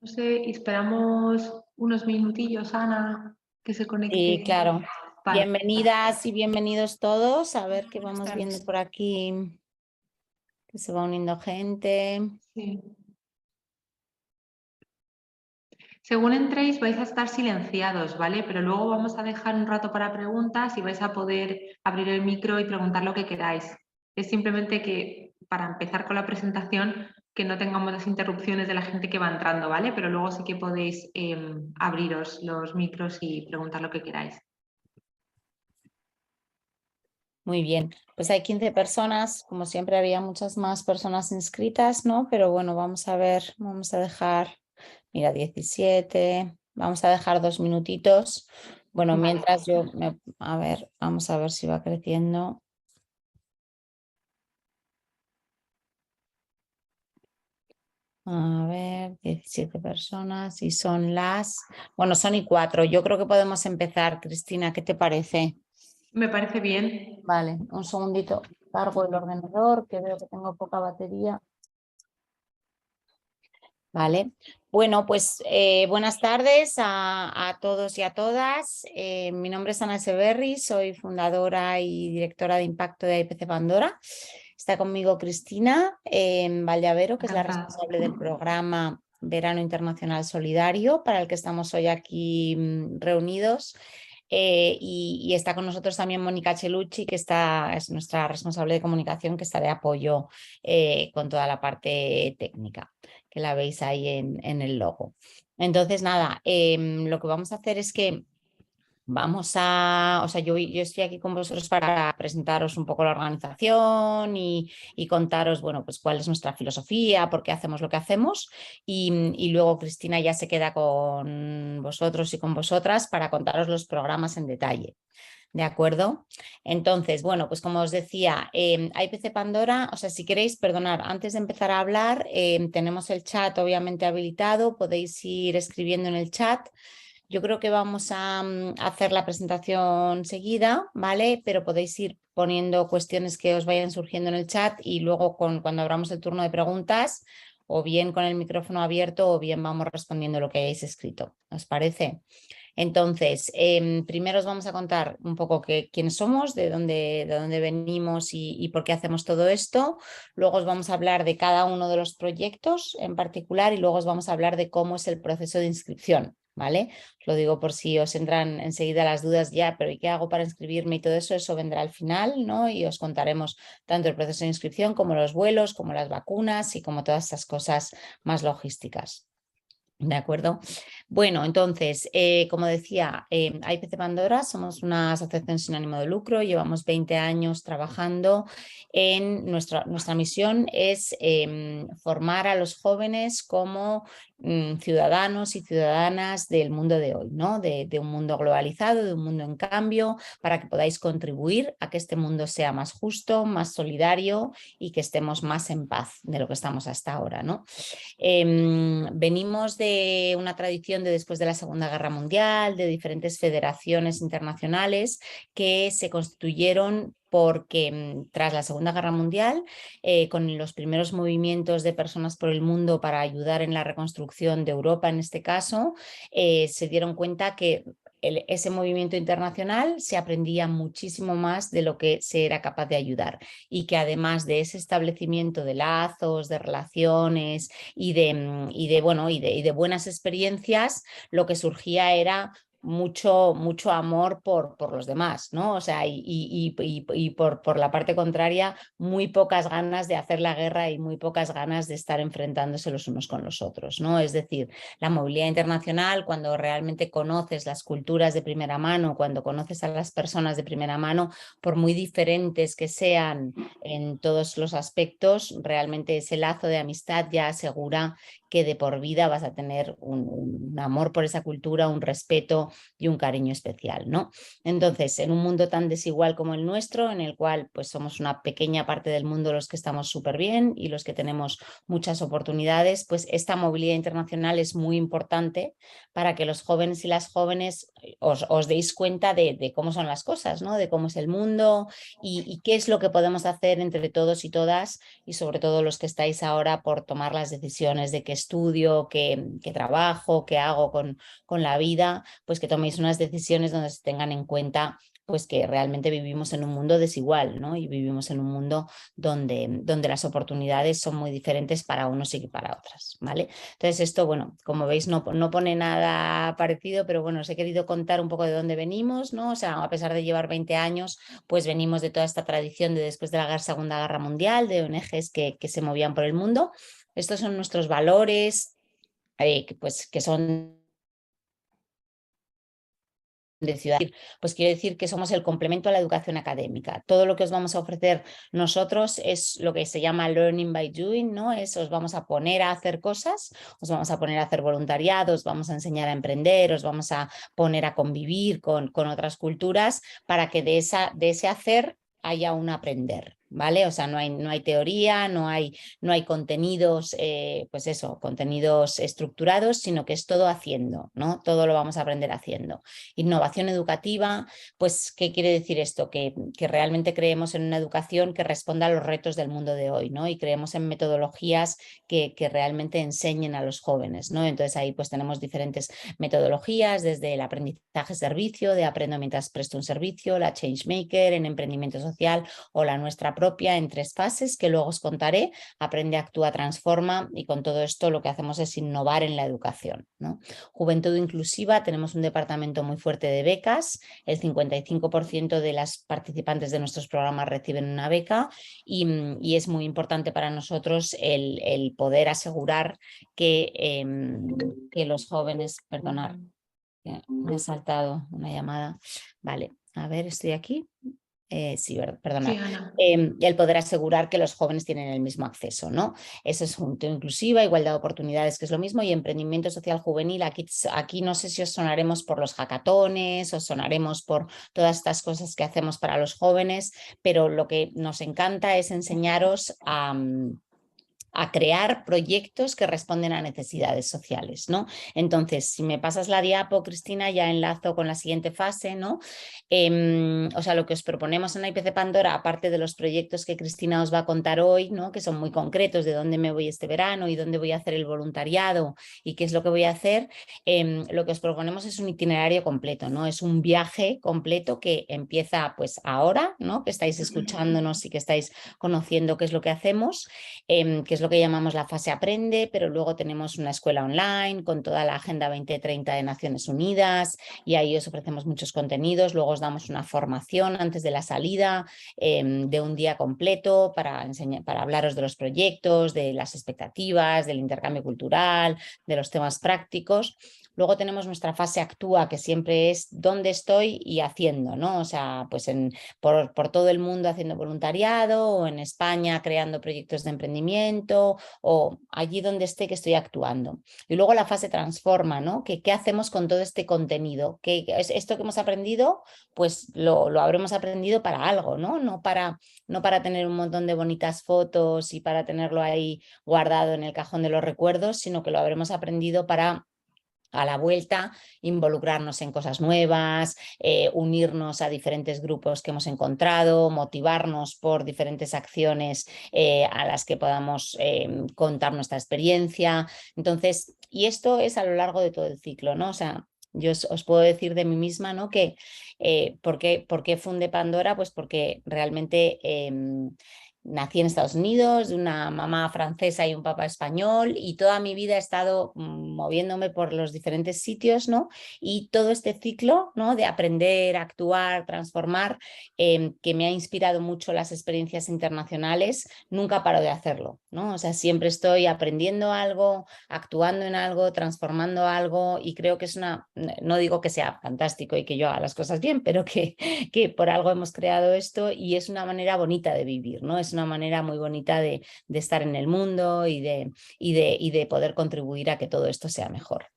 No sé, y esperamos unos minutillos, Ana, que se Sí, conecte. claro. Vale. Bienvenidas y bienvenidos todos. A ver qué Buenas vamos viendo tardes. por aquí, que se va uniendo gente. Sí. Según entréis vais a estar silenciados, ¿vale? Pero luego vamos a dejar un rato para preguntas y vais a poder abrir el micro y preguntar lo que queráis. Es simplemente que para empezar con la presentación que no tengamos las interrupciones de la gente que va entrando, ¿vale? Pero luego sí que podéis abriros los micros y preguntar lo que queráis. Muy bien, pues hay 15 personas, como siempre había muchas más personas inscritas, ¿no? Pero bueno, vamos a ver, vamos a dejar, mira, 17, vamos a dejar 2 minutitos. Bueno, Vale. mientras a ver, vamos a ver si va creciendo. A ver, 17 personas y son bueno, son y 4. Yo creo que podemos empezar, Cristina, ¿qué te parece? Me parece bien. Vale, un segundito, cargo el ordenador, que veo que tengo poca batería. Vale, bueno, pues buenas tardes a todos y a todas. Mi nombre es Ana Echeverri, soy fundadora y directora de impacto de IPC Pandora. Está conmigo Cristina Vallavero, que es la Encantada. responsable del programa Verano Internacional Solidario, para el que estamos hoy aquí reunidos. Y está con nosotros también Mónica Chelucci, que es nuestra responsable de comunicación, que está de apoyo con toda la parte técnica, que la veis ahí en el logo. Entonces, nada, lo que vamos a hacer es que o sea, yo estoy aquí con vosotros para presentaros un poco la organización y contaros, bueno, pues cuál es nuestra filosofía, por qué hacemos lo que hacemos y luego Cristina ya se queda con vosotros y con vosotras para contaros los programas en detalle. ¿De acuerdo? Entonces, bueno, pues como os decía, IPC Pandora, o sea, si queréis, perdonar, antes de empezar a hablar, tenemos el chat obviamente habilitado, podéis ir escribiendo en el chat. Yo creo que vamos a hacer la presentación seguida, ¿vale? Pero podéis ir poniendo cuestiones que os vayan surgiendo en el chat y luego cuando abramos el turno de preguntas, o bien con el micrófono abierto o bien vamos respondiendo lo que hayáis escrito. ¿Os parece? Entonces, primero os vamos a contar un poco quiénes somos, de dónde venimos y por qué hacemos todo esto. Luego os vamos a hablar de cada uno de los proyectos en particular y luego os vamos a hablar de cómo es el proceso de inscripción. ¿Vale? Os lo digo por si os entran enseguida las dudas ya, pero ¿y qué hago para inscribirme y todo eso? Eso vendrá al final, ¿no? Y os contaremos tanto el proceso de inscripción como los vuelos, como las vacunas y como todas estas cosas más logísticas. ¿De acuerdo? Bueno, entonces, como decía, IPC Pandora somos una asociación sin ánimo de lucro, llevamos 20 años trabajando en nuestra misión es formar a los jóvenes como ciudadanos y ciudadanas del mundo de hoy, ¿no? De un mundo globalizado, de un mundo en cambio, para que podáis contribuir a que este mundo sea más justo, más solidario y que estemos más en paz de lo que estamos hasta ahora, ¿no? Venimos de una tradición de después de la Segunda Guerra Mundial, de diferentes federaciones internacionales que se constituyeron porque tras la Segunda Guerra Mundial, con los primeros movimientos de personas por el mundo para ayudar en la reconstrucción de Europa, en este caso, se dieron cuenta que ese movimiento internacional se aprendía muchísimo más de lo que se era capaz de ayudar y que además de ese establecimiento de lazos, de relaciones y de buenas experiencias, lo que surgía era mucho amor por los demás, ¿no? O sea, y por la parte contraria, muy pocas ganas de hacer la guerra y muy pocas ganas de estar enfrentándose los unos con los otros, ¿no? Es decir, la movilidad internacional, cuando realmente conoces las culturas de primera mano, cuando conoces a las personas de primera mano, por muy diferentes que sean en todos los aspectos, realmente ese lazo de amistad ya asegura que de por vida vas a tener un amor por esa cultura, un respeto y un cariño especial, ¿no? Entonces, en un mundo tan desigual como el nuestro, en el cual pues somos una pequeña parte del mundo los que estamos súper bien y los que tenemos muchas oportunidades, pues esta movilidad internacional es muy importante para que los jóvenes y las jóvenes os deis cuenta de cómo son las cosas, ¿no? De cómo es el mundo y qué es lo que podemos hacer entre todos y todas y sobre todo los que estáis ahora por tomar las decisiones de que estudio, qué trabajo, qué hago con la vida, pues que toméis unas decisiones donde se tengan en cuenta pues que realmente vivimos en un mundo desigual, ¿no? Y vivimos en un mundo donde las oportunidades son muy diferentes para unos y para otras, ¿vale? Entonces esto, bueno, como veis no pone nada parecido, pero bueno, os he querido contar un poco de dónde venimos, ¿no? O sea, a pesar de llevar 20 años, pues venimos de toda esta tradición de después de la Segunda Guerra Mundial, de ONGs que se movían por el mundo. Estos son nuestros valores, pues que son de ciudad, pues quiere decir que somos el complemento a la educación académica. Todo lo que os vamos a ofrecer nosotros es lo que se llama learning by doing, ¿no? Os vamos a poner a hacer cosas, os vamos a poner a hacer voluntariado, os vamos a enseñar a emprender, os vamos a poner a convivir con otras culturas para que de ese hacer haya un aprender, ¿vale? O sea, no hay teoría, no hay contenidos, pues eso, contenidos estructurados, sino que es todo haciendo, ¿no? Todo lo vamos a aprender haciendo. Innovación educativa, pues, ¿qué quiere decir esto? Que realmente creemos en una educación que responda a los retos del mundo de hoy, ¿no? Y creemos en metodologías que realmente enseñen a los jóvenes, ¿no? Entonces ahí pues tenemos diferentes metodologías, desde el aprendizaje-servicio, de aprendo mientras presto un servicio, la Changemaker, en emprendimiento social o la nuestra propia en 3 fases que luego os contaré: aprende, actúa, transforma, y con todo esto lo que hacemos es innovar en la educación, ¿no? Juventud inclusiva, tenemos un departamento muy fuerte de becas, el 55% de las participantes de nuestros programas reciben una beca y es muy importante para nosotros el poder asegurar que los jóvenes, perdonad, me ha saltado una llamada, vale, a ver, estoy aquí. Sí, perdona. Sí, Ana. El poder asegurar que los jóvenes tienen el mismo acceso, ¿no? Eso es juventud inclusiva, igualdad de oportunidades, que es lo mismo, y emprendimiento social juvenil. Aquí no sé si os sonaremos por los hackatones, os sonaremos por todas estas cosas que hacemos para los jóvenes, pero lo que nos encanta es enseñaros a crear proyectos que responden a necesidades sociales, ¿no? Entonces, si me pasas la diapo, Cristina, ya enlazo con la siguiente fase, ¿no? O sea, lo que os proponemos en la IPC Pandora, aparte de los proyectos que Cristina os va a contar hoy, ¿no? Que son muy concretos, de dónde me voy este verano y dónde voy a hacer el voluntariado y qué es lo que voy a hacer, lo que os proponemos es un itinerario completo, ¿no? Es un viaje completo que empieza pues ahora, ¿no? Que estáis escuchándonos y que estáis conociendo qué es lo que hacemos, que es lo que llamamos la fase aprende, pero luego tenemos una escuela online con toda la Agenda 2030 de Naciones Unidas y ahí os ofrecemos muchos contenidos. Luego os damos una formación antes de la salida de un día completo para hablaros de los proyectos, de las expectativas, del intercambio cultural, de los temas prácticos. Luego tenemos nuestra fase actúa, que siempre es dónde estoy y haciendo, ¿no? O sea, pues por todo el mundo haciendo voluntariado, o en España creando proyectos de emprendimiento, o allí donde esté que estoy actuando. Y luego la fase transforma, ¿no? ¿Qué hacemos con todo este contenido? Esto que hemos aprendido, pues lo habremos aprendido para algo, ¿no? No para tener un montón de bonitas fotos y para tenerlo ahí guardado en el cajón de los recuerdos, sino que lo habremos aprendido para, a la vuelta, involucrarnos en cosas nuevas, unirnos a diferentes grupos que hemos encontrado, motivarnos por diferentes acciones a las que podamos contar nuestra experiencia. Entonces, y esto es a lo largo de todo el ciclo, ¿no? O sea, yo os puedo decir de mí misma, ¿no? Que ¿por qué fundé Pandora? Pues porque realmente nací en Estados Unidos, de una mamá francesa y un papá español, y toda mi vida he estado moviéndome por los diferentes sitios, ¿no? Y todo este ciclo, ¿no? De aprender, actuar, transformar, que me ha inspirado mucho las experiencias internacionales, nunca paro de hacerlo, ¿no? O sea, siempre estoy aprendiendo algo, actuando en algo, transformando algo, y creo que es no digo que sea fantástico y que yo haga las cosas bien, pero que por algo hemos creado esto y es una manera bonita de vivir, ¿no? Es una manera muy bonita de estar en el mundo y de poder contribuir a que todo esto sea mejor.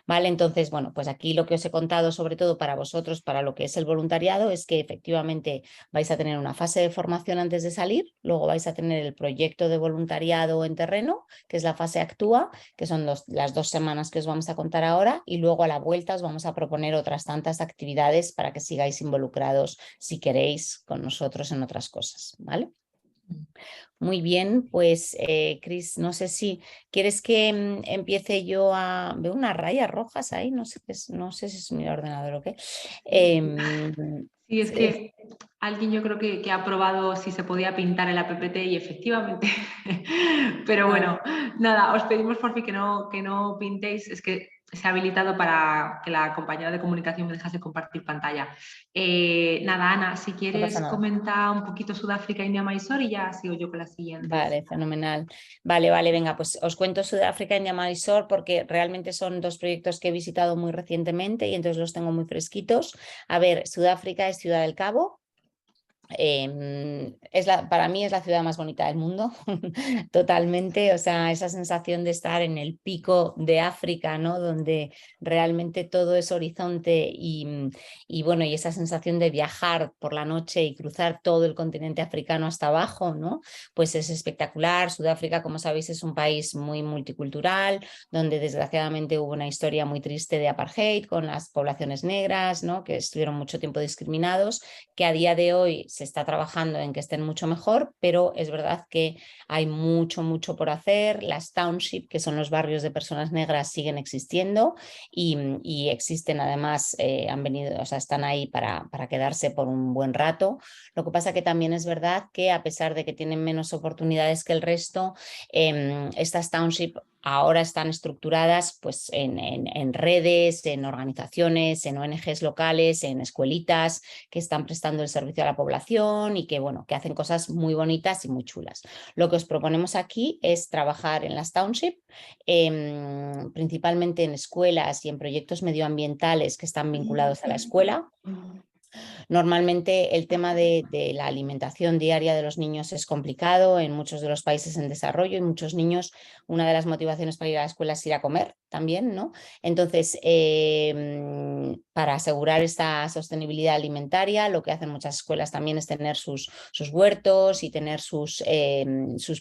¿Vale? Entonces, bueno, pues aquí lo que os he contado sobre todo para vosotros, para lo que es el voluntariado, es que efectivamente vais a tener una fase de formación antes de salir, luego vais a tener el proyecto de voluntariado en terreno, que es la fase actúa, que son las 2 semanas que os vamos a contar ahora, y luego a la vuelta os vamos a proponer otras tantas actividades para que sigáis involucrados, si queréis, con nosotros en otras cosas, ¿vale? Muy bien, pues Cris, no sé si quieres que empiece yo a... Veo unas rayas rojas ahí, no sé, no sé si es mi ordenador o qué. Em, Sí, es es- que alguien yo creo que ha probado si se podía pintar el app y efectivamente. Pero ah, bueno, nada, os pedimos por fin que no pintéis. Es que se ha habilitado para que la compañera de comunicación me dejase compartir pantalla. Nada, Ana, si no pasa quieres nada. comentar un poquito Sudáfrica, India, Mysore y ya sigo yo con las siguientes. Vale, fenomenal. Vale, vale, venga, pues os cuento Sudáfrica y Mysore porque realmente son dos proyectos que he visitado muy recientemente y entonces los tengo muy fresquitos. A ver, Sudáfrica es Ciudad del Cabo. Para mí es la ciudad más bonita del mundo, totalmente, o sea, esa sensación de estar en el pico de África, ¿no? Donde realmente todo es horizonte y bueno, y esa sensación de viajar por la noche y cruzar todo el continente africano hasta abajo, ¿no? Pues es espectacular. Sudáfrica, como sabéis, es un país muy multicultural, donde desgraciadamente hubo una historia muy triste de apartheid con las poblaciones negras, ¿no? Que estuvieron mucho tiempo discriminados, que a día de hoy se está trabajando en que estén mucho mejor, pero es verdad que hay mucho, mucho por hacer. Las townships, que son los barrios de personas negras, siguen existiendo y existen además, han venido, o sea, están ahí para quedarse por un buen rato. Lo que pasa que también es verdad que a pesar de que tienen menos oportunidades que el resto, estas townships ahora están estructuradas pues, en redes, en organizaciones, en ONGs locales, en escuelitas que están prestando el servicio a la población y que, bueno, que hacen cosas muy bonitas y muy chulas. Lo que os proponemos aquí es trabajar en las townships, principalmente en escuelas y en proyectos medioambientales que están vinculados a la escuela. Normalmente el tema de la alimentación diaria de los niños es complicado en muchos de los países en desarrollo y muchos niños, una de las motivaciones para ir a la escuela es ir a comer también, ¿no? Entonces, para asegurar esta sostenibilidad alimentaria, lo que hacen muchas escuelas también es tener sus huertos y tener sus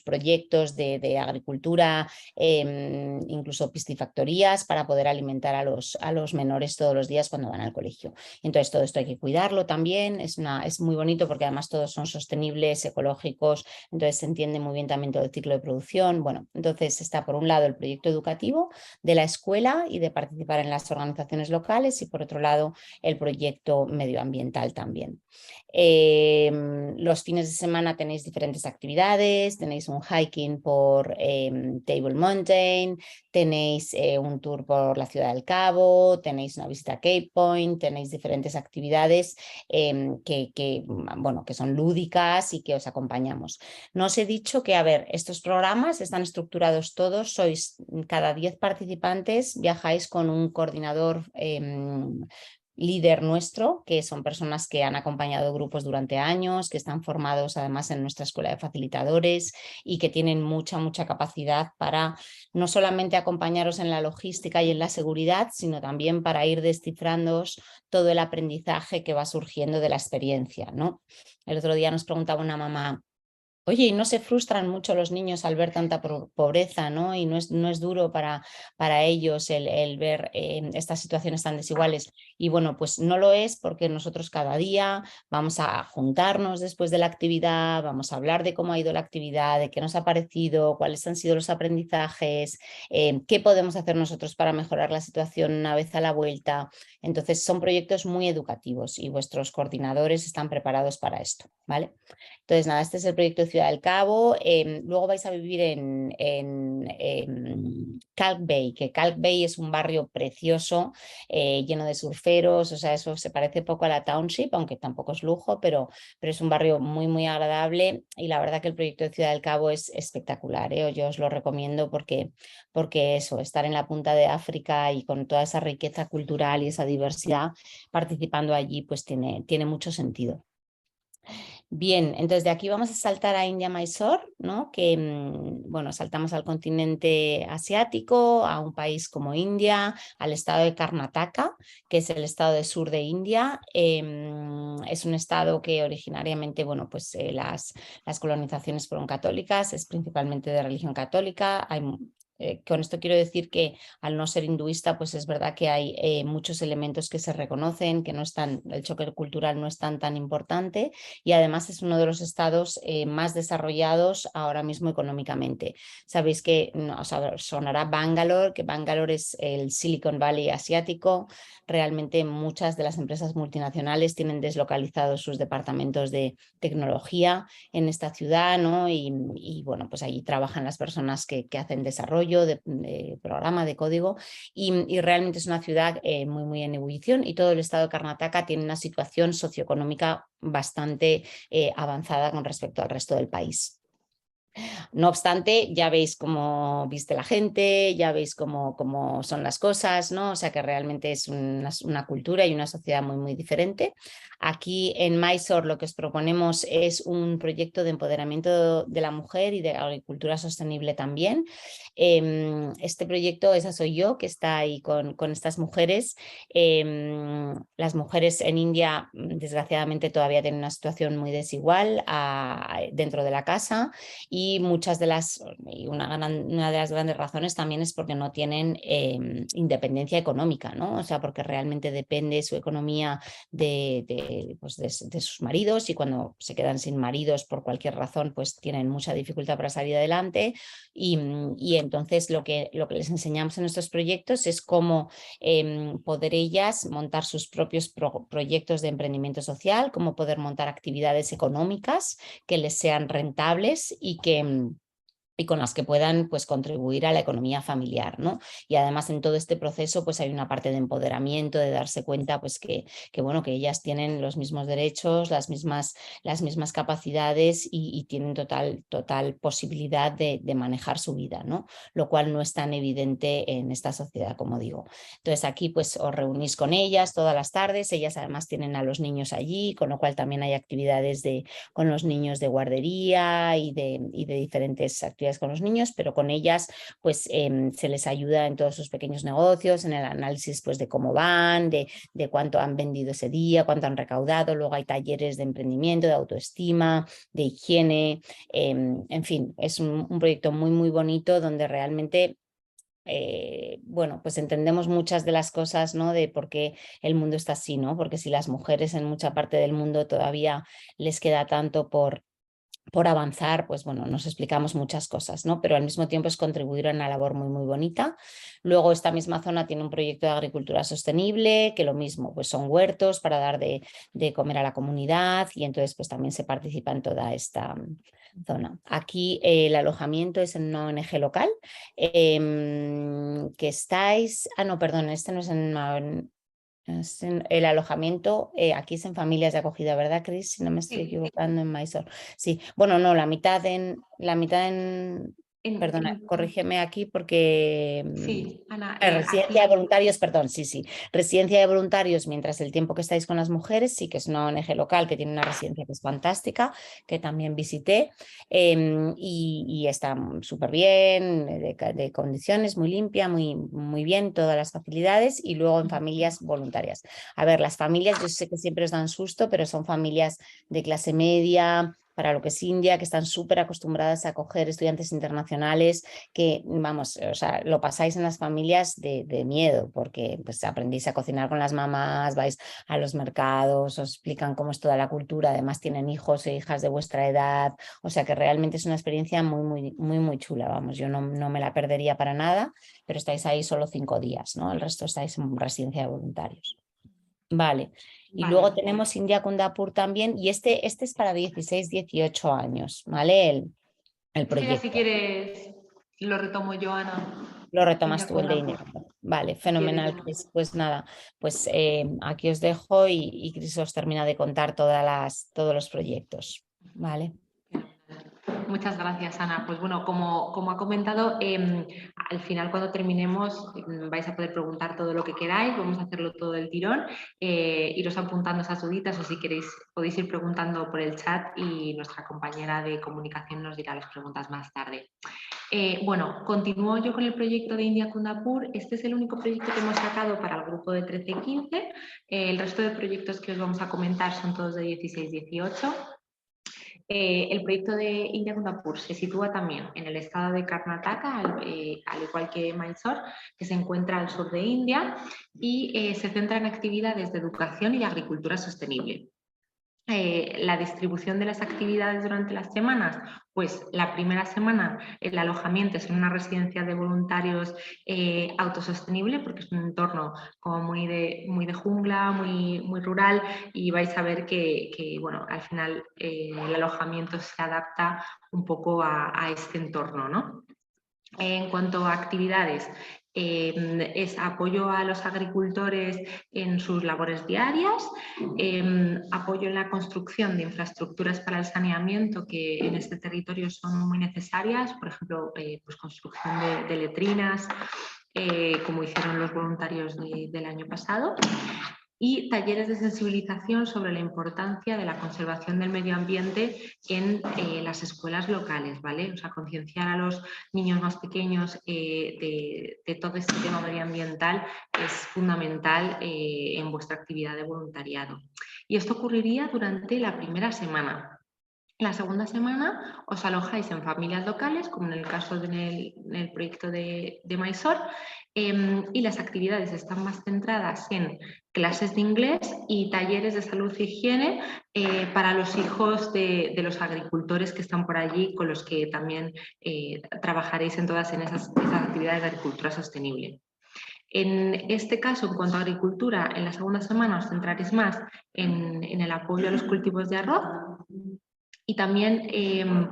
proyectos de agricultura, incluso piscifactorías para poder alimentar a los menores todos los días cuando van al colegio. Entonces, todo esto hay que cuidarlo también, es muy bonito porque además todos son sostenibles, ecológicos, entonces se entiende muy bien también todo el ciclo de producción. Bueno, entonces está por un lado el proyecto educativo de la escuela y de participar en las organizaciones locales y por otro lado el proyecto medioambiental también. Los fines de semana tenéis diferentes actividades, tenéis un hiking por Table Mountain, tenéis un tour por la Ciudad del Cabo, tenéis una visita a Cape Point, tenéis diferentes actividades bueno, que son lúdicas y que os acompañamos. No os he dicho que, a ver, estos programas están estructurados todos, sois cada 10 participantes, viajáis con un coordinador líder nuestro, que son personas que han acompañado grupos durante años, que están formados además en nuestra escuela de facilitadores y que tienen mucha, mucha capacidad para no solamente acompañaros en la logística y en la seguridad, sino también para ir descifrando todo el aprendizaje que va surgiendo de la experiencia, ¿no? El otro día nos preguntaba una mamá: oye, ¿y no se frustran mucho los niños al ver tanta pobreza, ¿no? Y no es duro para ellos el ver estas situaciones tan desiguales. Y bueno, pues no lo es porque nosotros cada día vamos a juntarnos después de la actividad, vamos a hablar de cómo ha ido la actividad, de qué nos ha parecido, cuáles han sido los aprendizajes, qué podemos hacer nosotros para mejorar la situación una vez a la vuelta. Entonces, son proyectos muy educativos y vuestros coordinadores están preparados para esto, ¿vale? Entonces, nada, este es el proyecto de Ciudad del Cabo. Luego vais a vivir en Kalk Bay, que Kalk Bay es un barrio precioso, lleno de surferos, o sea, eso se parece poco a la Township, aunque tampoco es lujo, pero es un barrio muy, muy agradable y la verdad que el proyecto de Ciudad del Cabo es espectacular, ¿eh? Yo os lo recomiendo porque eso, estar en la punta de África y con toda esa riqueza cultural y esa diversidad, participando allí, pues tiene mucho sentido. Bien, entonces de aquí vamos a saltar a India Mysore, ¿no? Que, bueno, saltamos al continente asiático, a un país como India, al estado de Karnataka, que es el estado del sur de India. Es un estado que originariamente, bueno, pues las colonizaciones fueron católicas, es principalmente de religión católica, hay con esto quiero decir que al no ser hinduista, pues es verdad que hay muchos elementos que se reconocen, que no están, el choque cultural no es tan importante, y además es uno de los estados más desarrollados ahora mismo económicamente. Sabéis que sonará Bangalore, que Bangalore es el Silicon Valley asiático. Realmente muchas de las empresas multinacionales tienen deslocalizados sus departamentos de tecnología en esta ciudad, ¿no? Y bueno, pues allí trabajan las personas que hacen desarrollo de programa, de código, y realmente es una ciudad muy en ebullición, y todo el estado de Karnataka tiene una situación socioeconómica bastante avanzada con respecto al resto del país. No obstante, ya veis cómo viste la gente, ya veis cómo son las cosas, ¿no? O sea que realmente es una cultura y una sociedad muy diferente. Aquí en Mysore lo que os proponemos es un proyecto de empoderamiento de la mujer y de agricultura sostenible también. Este proyecto, esa soy yo, que está ahí con estas mujeres. Las mujeres en India, desgraciadamente, todavía tienen una situación muy desigual dentro de la casa, y una de las grandes razones también es porque no tienen independencia económica, ¿no? O sea, porque realmente depende su economía de sus maridos, y cuando se quedan sin maridos por cualquier razón, pues tienen mucha dificultad para salir adelante, y entonces lo que les enseñamos en estos proyectos es cómo poder ellas montar sus propios proyectos de emprendimiento social, cómo poder montar actividades económicas que les sean rentables y con las que puedan, pues, contribuir a la economía familiar, ¿no? Y además en todo este proceso pues hay una parte de empoderamiento, de darse cuenta pues que bueno, que ellas tienen los mismos derechos, las mismas capacidades, y tienen total posibilidad de manejar su vida, ¿no? Lo cual no es tan evidente en esta sociedad, como digo. Entonces aquí pues os reunís con ellas todas las tardes, ellas además tienen a los niños allí, con lo cual también hay actividades con los niños de guardería y de diferentes actividades con los niños, pero con ellas pues se les ayuda en todos sus pequeños negocios, en el análisis pues de cómo van, de cuánto han vendido ese día, cuánto han recaudado. Luego hay talleres de emprendimiento, de autoestima, de higiene, en fin, es un proyecto muy bonito donde realmente bueno, pues entendemos muchas de las cosas, ¿no? De por qué el mundo está así, ¿no? Porque si las mujeres en mucha parte del mundo todavía les queda tanto por avanzar, pues bueno, nos explicamos muchas cosas, ¿no? Pero al mismo tiempo es contribuir a una labor muy bonita. Luego esta misma zona tiene un proyecto de agricultura sostenible, que lo mismo, pues son huertos para dar de comer a la comunidad, y entonces pues también se participa en toda esta zona. Aquí el alojamiento es en una ONG local, que estáis... no, perdón, este no es el alojamiento, aquí es en familias de acogida, ¿verdad, Cris? Si no me estoy equivocando, en Mysore. Sí, bueno, no, la mitad en perdona, corrígeme aquí porque... Sí, Ana. Residencia de voluntarios, perdón, sí. Residencia de voluntarios mientras el tiempo que estáis con las mujeres, sí que es una ONG local que tiene una residencia que es fantástica, que también visité, y está súper bien, de condiciones, muy limpia, muy bien, todas las facilidades, y luego en familias voluntarias. A ver, las familias, yo sé que siempre os dan susto, pero son familias de clase media, para lo que es India, que están súper acostumbradas a acoger estudiantes internacionales, que, vamos, o sea, lo pasáis en las familias de miedo, porque pues aprendéis a cocinar con las mamás, vais a los mercados, os explican cómo es toda la cultura, además tienen hijos e hijas de vuestra edad, o sea que realmente es una experiencia muy chula, vamos, yo no me la perdería para nada, pero estáis ahí solo 5 días, ¿no? El resto estáis en residencia de voluntarios. Vale. Y luego tenemos India Kundapur también, y este es para 16-18 años, ¿vale? El proyecto. Si quieres, lo retomo yo, Ana. Lo retomas tú, el de India. Vale, fenomenal, Cris. Pues nada, pues aquí os dejo, y Cris os termina de contar todos los proyectos. Vale. Muchas gracias, Ana. Pues bueno, como ha comentado, al final cuando terminemos vais a poder preguntar todo lo que queráis, vamos a hacerlo todo del tirón, iros apuntando esas duditas, o si queréis podéis ir preguntando por el chat y nuestra compañera de comunicación nos dirá las preguntas más tarde. Bueno, continúo yo con el proyecto de India Kundapur. Este es el único proyecto que hemos sacado para el grupo de 13-15. El resto de proyectos que os vamos a comentar son todos de 16-18. El proyecto de India Kundapur se sitúa también en el estado de Karnataka, al igual que Mysore, que se encuentra al sur de India, y se centra en actividades de educación y agricultura sostenible. La distribución de las actividades durante las semanas, pues la primera semana el alojamiento es en una residencia de voluntarios autosostenible, porque es un entorno como muy de jungla, muy rural, y vais a ver que bueno, al final el alojamiento se adapta un poco a este entorno, ¿no? En cuanto a actividades, es apoyo a los agricultores en sus labores diarias, apoyo en la construcción de infraestructuras para el saneamiento que en este territorio son muy necesarias, por ejemplo, pues construcción de letrinas, como hicieron los voluntarios del año pasado, y talleres de sensibilización sobre la importancia de la conservación del medio ambiente en las escuelas locales, ¿vale? O sea, concienciar a los niños más pequeños de todo este tema medioambiental es fundamental en vuestra actividad de voluntariado. Y esto ocurriría durante la primera semana. La segunda semana os alojáis en familias locales, como en el caso en el proyecto de Mysore, y las actividades están más centradas en clases de inglés y talleres de salud e higiene para los hijos de los agricultores que están por allí, con los que también trabajaréis en todas esas actividades de agricultura sostenible. En este caso, en cuanto a agricultura, en la segunda semana os centraréis más en el apoyo a los cultivos de arroz, y también en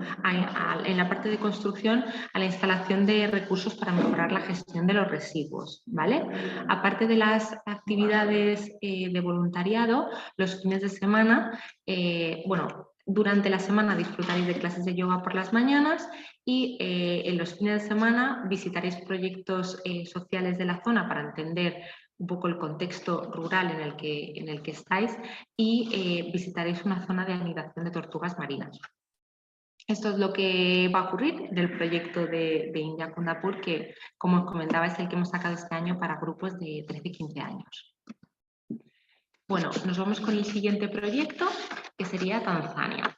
la parte de construcción a la instalación de recursos para mejorar la gestión de los residuos, ¿vale? Aparte de las actividades de voluntariado, los fines de semana, bueno, durante la semana disfrutaréis de clases de yoga por las mañanas y en los fines de semana visitaréis proyectos sociales de la zona para entender un poco el contexto rural en el que estáis y visitaréis una zona de anidación de tortugas marinas. Esto es lo que va a ocurrir del proyecto de India Kundapur, que, como os comentaba, es el que hemos sacado este año para grupos de 13 y 15 años. Bueno, nos vamos con el siguiente proyecto, que sería Tanzania.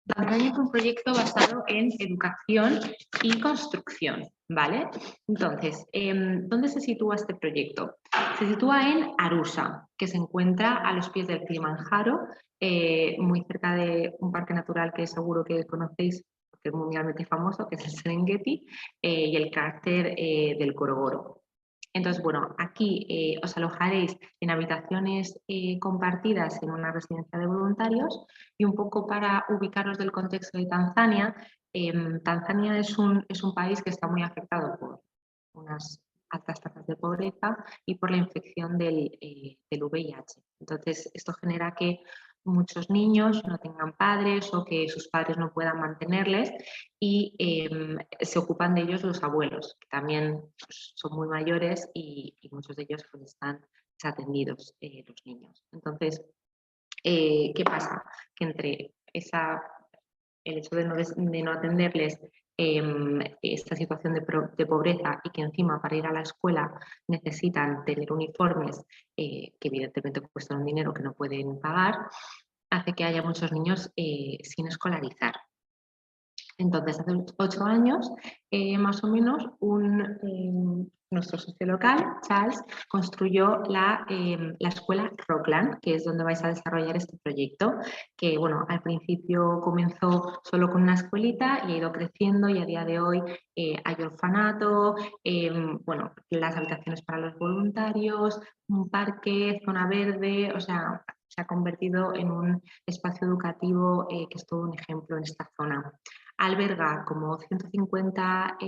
Tanzania es un proyecto basado en educación y construcción, ¿vale? Entonces, ¿dónde se sitúa este proyecto? Se sitúa en Arusha, que se encuentra a los pies del Kilimanjaro, muy cerca de un parque natural que seguro que conocéis, que es mundialmente famoso, que es el Serengeti, y el cráter del Gorogoro. Entonces, bueno, aquí os alojaréis en habitaciones compartidas en una residencia de voluntarios, y un poco para ubicaros del contexto de Tanzania, Tanzania es un país que está muy afectado por unas altas tasas de pobreza y por la infección del VIH. Entonces, esto genera que muchos niños no tengan padres o que sus padres no puedan mantenerles, y se ocupan de ellos los abuelos, que también pues, son muy mayores y muchos de ellos pues, están desatendidos, los niños. Entonces, ¿qué pasa? Que entre el hecho de no atenderles, esta situación de pobreza, y que encima para ir a la escuela necesitan tener uniformes que evidentemente cuestan un dinero que no pueden pagar, hace que haya muchos niños sin escolarizar. Entonces, hace 8 años, más o menos, nuestro socio local, Charles, construyó la escuela Rockland, que es donde vais a desarrollar este proyecto, que bueno, al principio comenzó solo con una escuelita y ha ido creciendo, y a día de hoy hay orfanato, bueno, las habitaciones para los voluntarios, un parque, zona verde, o sea, se ha convertido en un espacio educativo que es todo un ejemplo en esta zona. Alberga como 150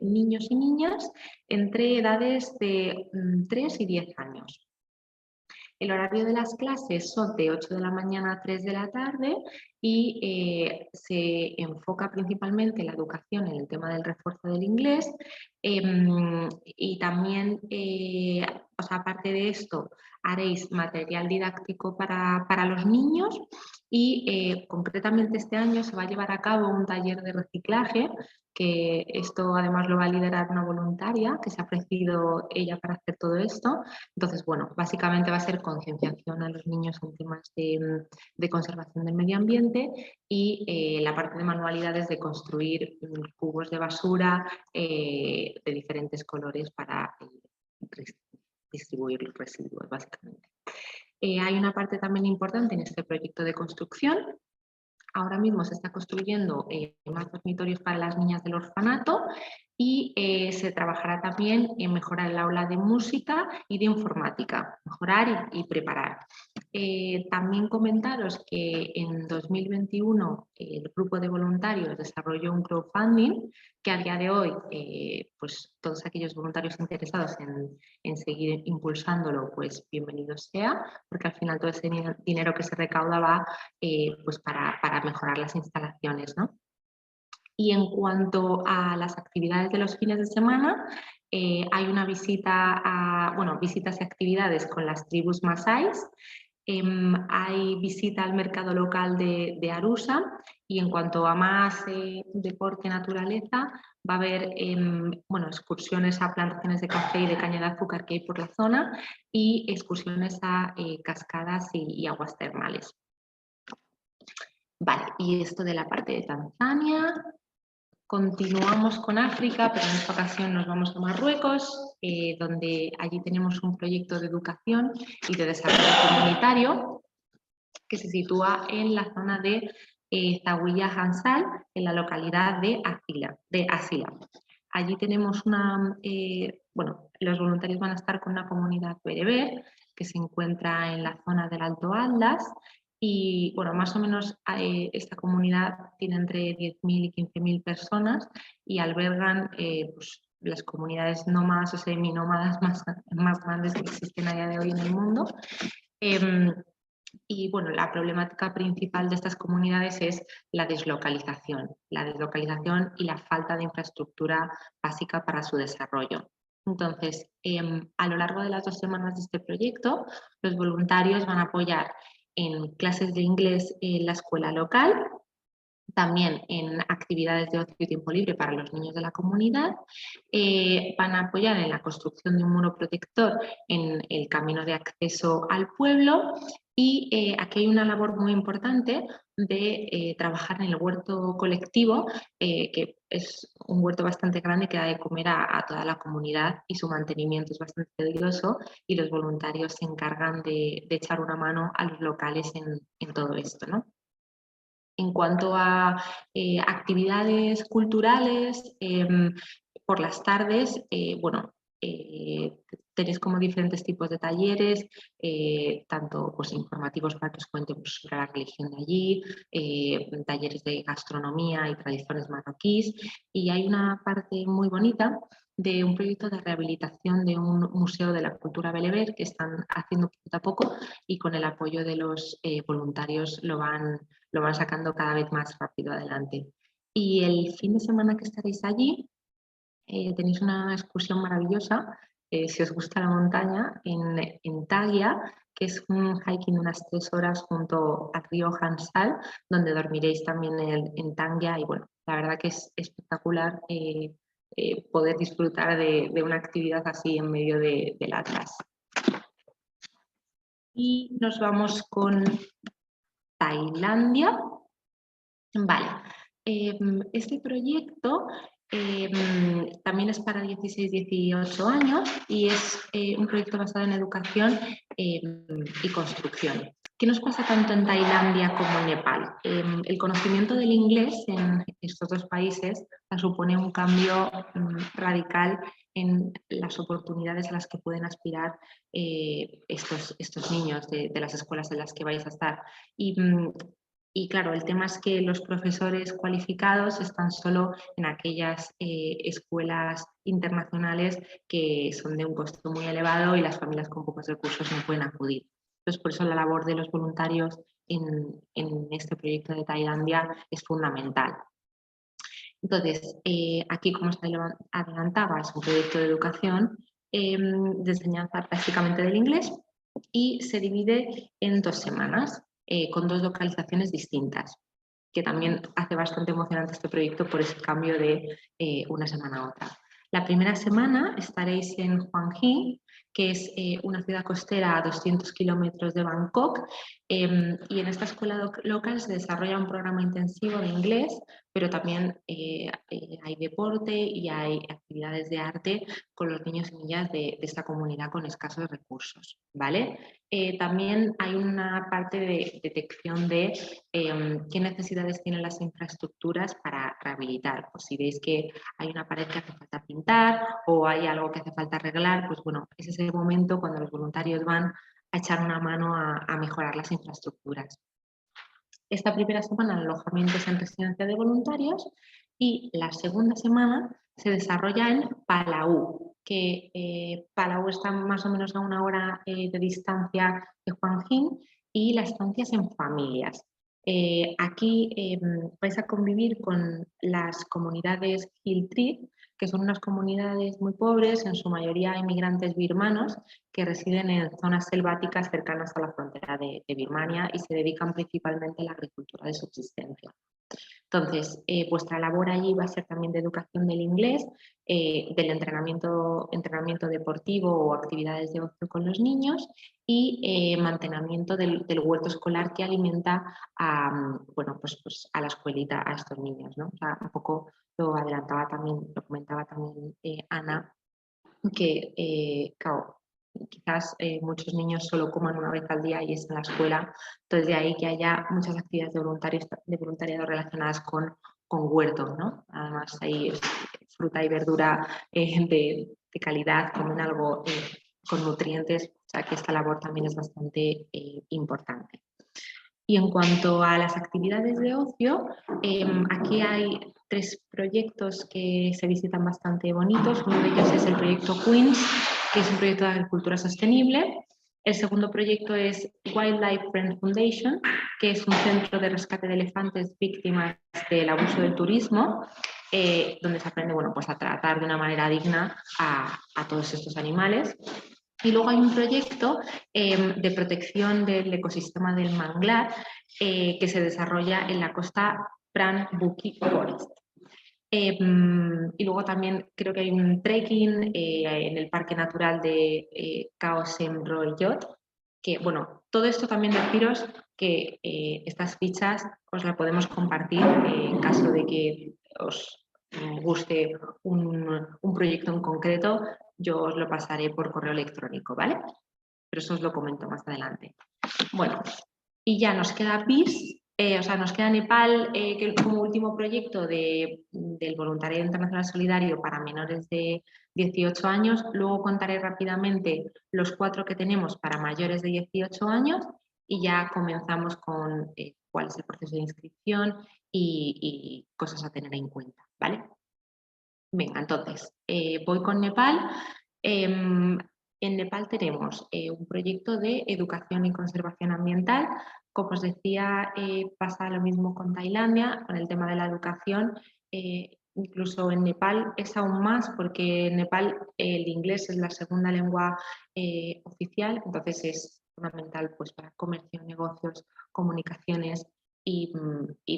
niños y niñas entre edades de 3 y 10 años. El horario de las clases son de 8 de la mañana a 3 de la tarde, y se enfoca principalmente la educación en el tema del refuerzo del inglés, y también, o sea, aparte de esto, haréis material didáctico para los niños y concretamente este año se va a llevar a cabo un taller de reciclaje, que esto además lo va a liderar una voluntaria que se ha ofrecido ella para hacer todo esto. Entonces, bueno, básicamente va a ser concienciación a los niños en temas de conservación del medio ambiente y la parte de manualidades de construir cubos de basura de diferentes colores para distribuir los residuos, básicamente. Hay una parte también importante en este proyecto de construcción. Ahora mismo se está construyendo más dormitorios para las niñas del orfanato y se trabajará también en mejorar el aula de música y de informática, mejorar y preparar. También comentaros que en 2021 el grupo de voluntarios desarrolló un crowdfunding que a día de hoy pues todos aquellos voluntarios interesados en seguir impulsándolo, pues bienvenido sea, porque al final todo ese dinero que se recauda va pues para mejorar las instalaciones, ¿no? Y en cuanto a las actividades de los fines de semana, hay una visita visitas y actividades con las tribus masáis. Hay visita al mercado local de Arusa y en cuanto a más deporte naturaleza, va a haber excursiones a plantaciones de café y de caña de azúcar que hay por la zona y excursiones a cascadas y aguas termales. Vale, y esto de la parte de Tanzania. Continuamos con África, pero en esta ocasión nos vamos a Marruecos, donde allí tenemos un proyecto de educación y de desarrollo comunitario que se sitúa en la zona de Zawiya Hansal, en la localidad de Asila. Allí tenemos los voluntarios van a estar con una comunidad bereber que se encuentra en la zona del Alto Atlas. Y bueno, más o menos esta comunidad tiene entre 10.000 y 15.000 personas y albergan pues, las comunidades nómadas o seminómadas más grandes que existen a día de hoy en el mundo. Y bueno, la problemática principal de estas comunidades es la deslocalización y la falta de infraestructura básica para su desarrollo. Entonces, a lo largo de las 2 semanas de este proyecto, los voluntarios van a apoyar en clases de inglés en la escuela local, también en actividades de ocio y tiempo libre para los niños de la comunidad, van a apoyar en la construcción de un muro protector en el camino de acceso al pueblo y aquí hay una labor muy importante de trabajar en el huerto colectivo, que es un huerto bastante grande que da de comer a toda la comunidad y su mantenimiento es bastante tedioso y los voluntarios se encargan de echar una mano a los locales en todo esto, ¿no? En cuanto a actividades culturales, por las tardes, tenéis como diferentes tipos de talleres, tanto pues, informativos para que os cuente pues, sobre la religión de allí, talleres de gastronomía y tradiciones marroquíes, y hay una parte muy bonita de un proyecto de rehabilitación de un museo de la cultura bereber que están haciendo poquito a poco y con el apoyo de los voluntarios lo van sacando cada vez más rápido adelante. Y el fin de semana que estaréis allí, tenéis una excursión maravillosa, si os gusta la montaña, en Tagia, que es un hiking de unas 3 horas junto al río Hansal, donde dormiréis también en Tagia y bueno, la verdad que es espectacular poder disfrutar de una actividad así en medio del Atlas. Y nos vamos con Tailandia. Vale, este proyecto también es para 16-18 años y es un proyecto basado en educación y construcción. ¿Qué nos pasa tanto en Tailandia como en Nepal? El conocimiento del inglés en estos 2 países supone un cambio radical en las oportunidades a las que pueden aspirar estos niños de las escuelas en las que vais a estar. Y claro, el tema es que los profesores cualificados están solo en aquellas escuelas internacionales que son de un costo muy elevado y las familias con pocos recursos no pueden acudir. Entonces, por eso la labor de los voluntarios en este proyecto de Tailandia es fundamental. Entonces, aquí, como os adelantaba, es un proyecto de educación de enseñanza prácticamente del inglés y se divide en 2 semanas con 2 localizaciones distintas, que también hace bastante emocionante este proyecto por ese cambio de una semana a otra. La primera semana estaréis en Hua Hin, que es una ciudad costera a 200 kilómetros de Bangkok, y en esta escuela local se desarrolla un programa intensivo de inglés, pero también hay deporte y hay actividades de arte con los niños y niñas de esta comunidad con escasos recursos, ¿vale? También hay una parte de detección de qué necesidades tienen las infraestructuras para rehabilitar. Pues si veis que hay una pared que hace falta pintar o hay algo que hace falta arreglar, pues bueno, ese es el momento cuando los voluntarios van a echar una mano a mejorar las infraestructuras. Esta primera semana el alojamiento es en residencia de voluntarios y la segunda semana se desarrolla en Palau, que Palau está más o menos a 1 hora de distancia de Hua Hin, y la estancia es en familias. Aquí vais a convivir con las comunidades Hill Tree, que son unas comunidades muy pobres, en su mayoría inmigrantes birmanos, que residen en zonas selváticas cercanas a la frontera de Birmania y se dedican principalmente a la agricultura de subsistencia. Entonces, vuestra labor allí va a ser también de educación del inglés, del entrenamiento deportivo o actividades de ocio con los niños y mantenimiento del huerto escolar que alimenta a, bueno, pues a la escuelita, a estos niños, ¿no? O sea, un poco lo adelantaba también, lo comentaba también Ana, que claro, quizás muchos niños solo coman una vez al día y es en la escuela, entonces de ahí que haya muchas actividades de voluntariado relacionadas con huertos, ¿no? Además hay fruta y verdura de calidad, comen algo con nutrientes, o sea que esta labor también es bastante importante. Y en cuanto a las actividades de ocio, aquí hay 3 proyectos que se visitan bastante bonitos. Uno de ellos es el proyecto Queens, que es un proyecto de agricultura sostenible. El segundo proyecto es Wildlife Friend Foundation, que es un centro de rescate de elefantes víctimas del abuso del turismo, donde se aprende, bueno, pues a tratar de una manera digna a todos estos animales. Y luego hay un proyecto de protección del ecosistema del manglar que se desarrolla en la costa Pran Buki Forest. Y luego también creo que hay un trekking en el Parque Natural de Khao Sem Royot, que bueno, todo esto también deciros que estas fichas os las podemos compartir en caso de que os guste un proyecto en concreto, yo os lo pasaré por correo electrónico, ¿vale? Pero eso os lo comento más adelante. Bueno, y ya nos queda PIS, o sea, nos queda Nepal que como último proyecto del Voluntariado Internacional Solidario para menores de 18 años. Luego contaré rápidamente los 4 que tenemos para mayores de 18 años y ya comenzamos con cuál es el proceso de inscripción y cosas a tener en cuenta, ¿vale? Venga, entonces, voy con Nepal. En Nepal tenemos un proyecto de educación y conservación ambiental. Como os decía, pasa lo mismo con Tailandia, con el tema de la educación. Incluso en Nepal es aún más porque en Nepal el inglés es la segunda lengua oficial, entonces es fundamental pues, para comercio, negocios, comunicaciones y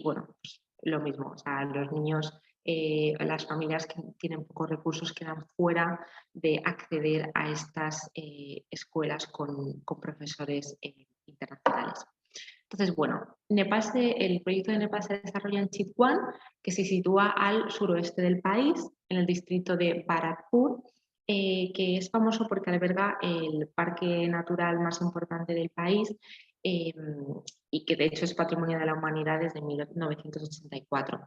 bueno, pues, lo mismo. O sea, los niños las familias que tienen pocos recursos quedan fuera de acceder a estas escuelas con profesores internacionales. Entonces, bueno, el proyecto de Nepal se desarrolla en Chitwan, que se sitúa al suroeste del país, en el distrito de Bharatpur, que es famoso porque alberga el parque natural más importante del país y que de hecho es Patrimonio de la Humanidad desde 1984.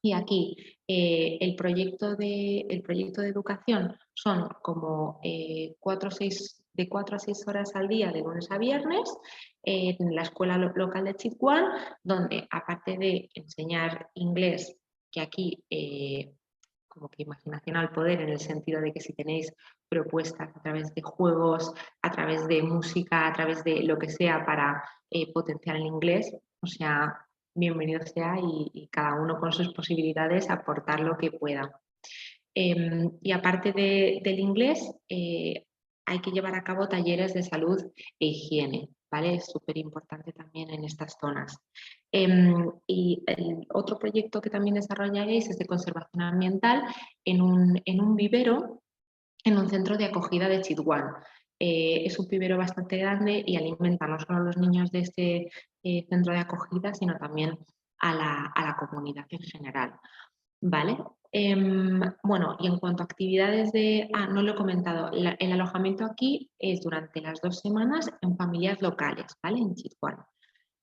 Y aquí el proyecto de educación son como 4 a 6 horas al día de lunes a viernes en la escuela local de Chitwan, donde aparte de enseñar inglés, que aquí como que imaginación al poder en el sentido de que si tenéis propuestas a través de juegos, a través de música, a través de lo que sea para potenciar el inglés, o sea, bienvenido sea y cada uno con sus posibilidades aportar lo que pueda. Y aparte del inglés, hay que llevar a cabo talleres de salud e higiene, ¿vale? Es súper importante también en estas zonas. Y el otro proyecto que también desarrollaréis es de conservación ambiental en un vivero, en un centro de acogida de Chitwan. Es un vivero bastante grande y alimenta no solo a los niños de este centro de acogida, sino también a la comunidad en general. ¿Vale? Bueno, y en cuanto a actividades de... no lo he comentado, el alojamiento aquí es durante las 2 semanas en familias locales, ¿vale? En Chitwan.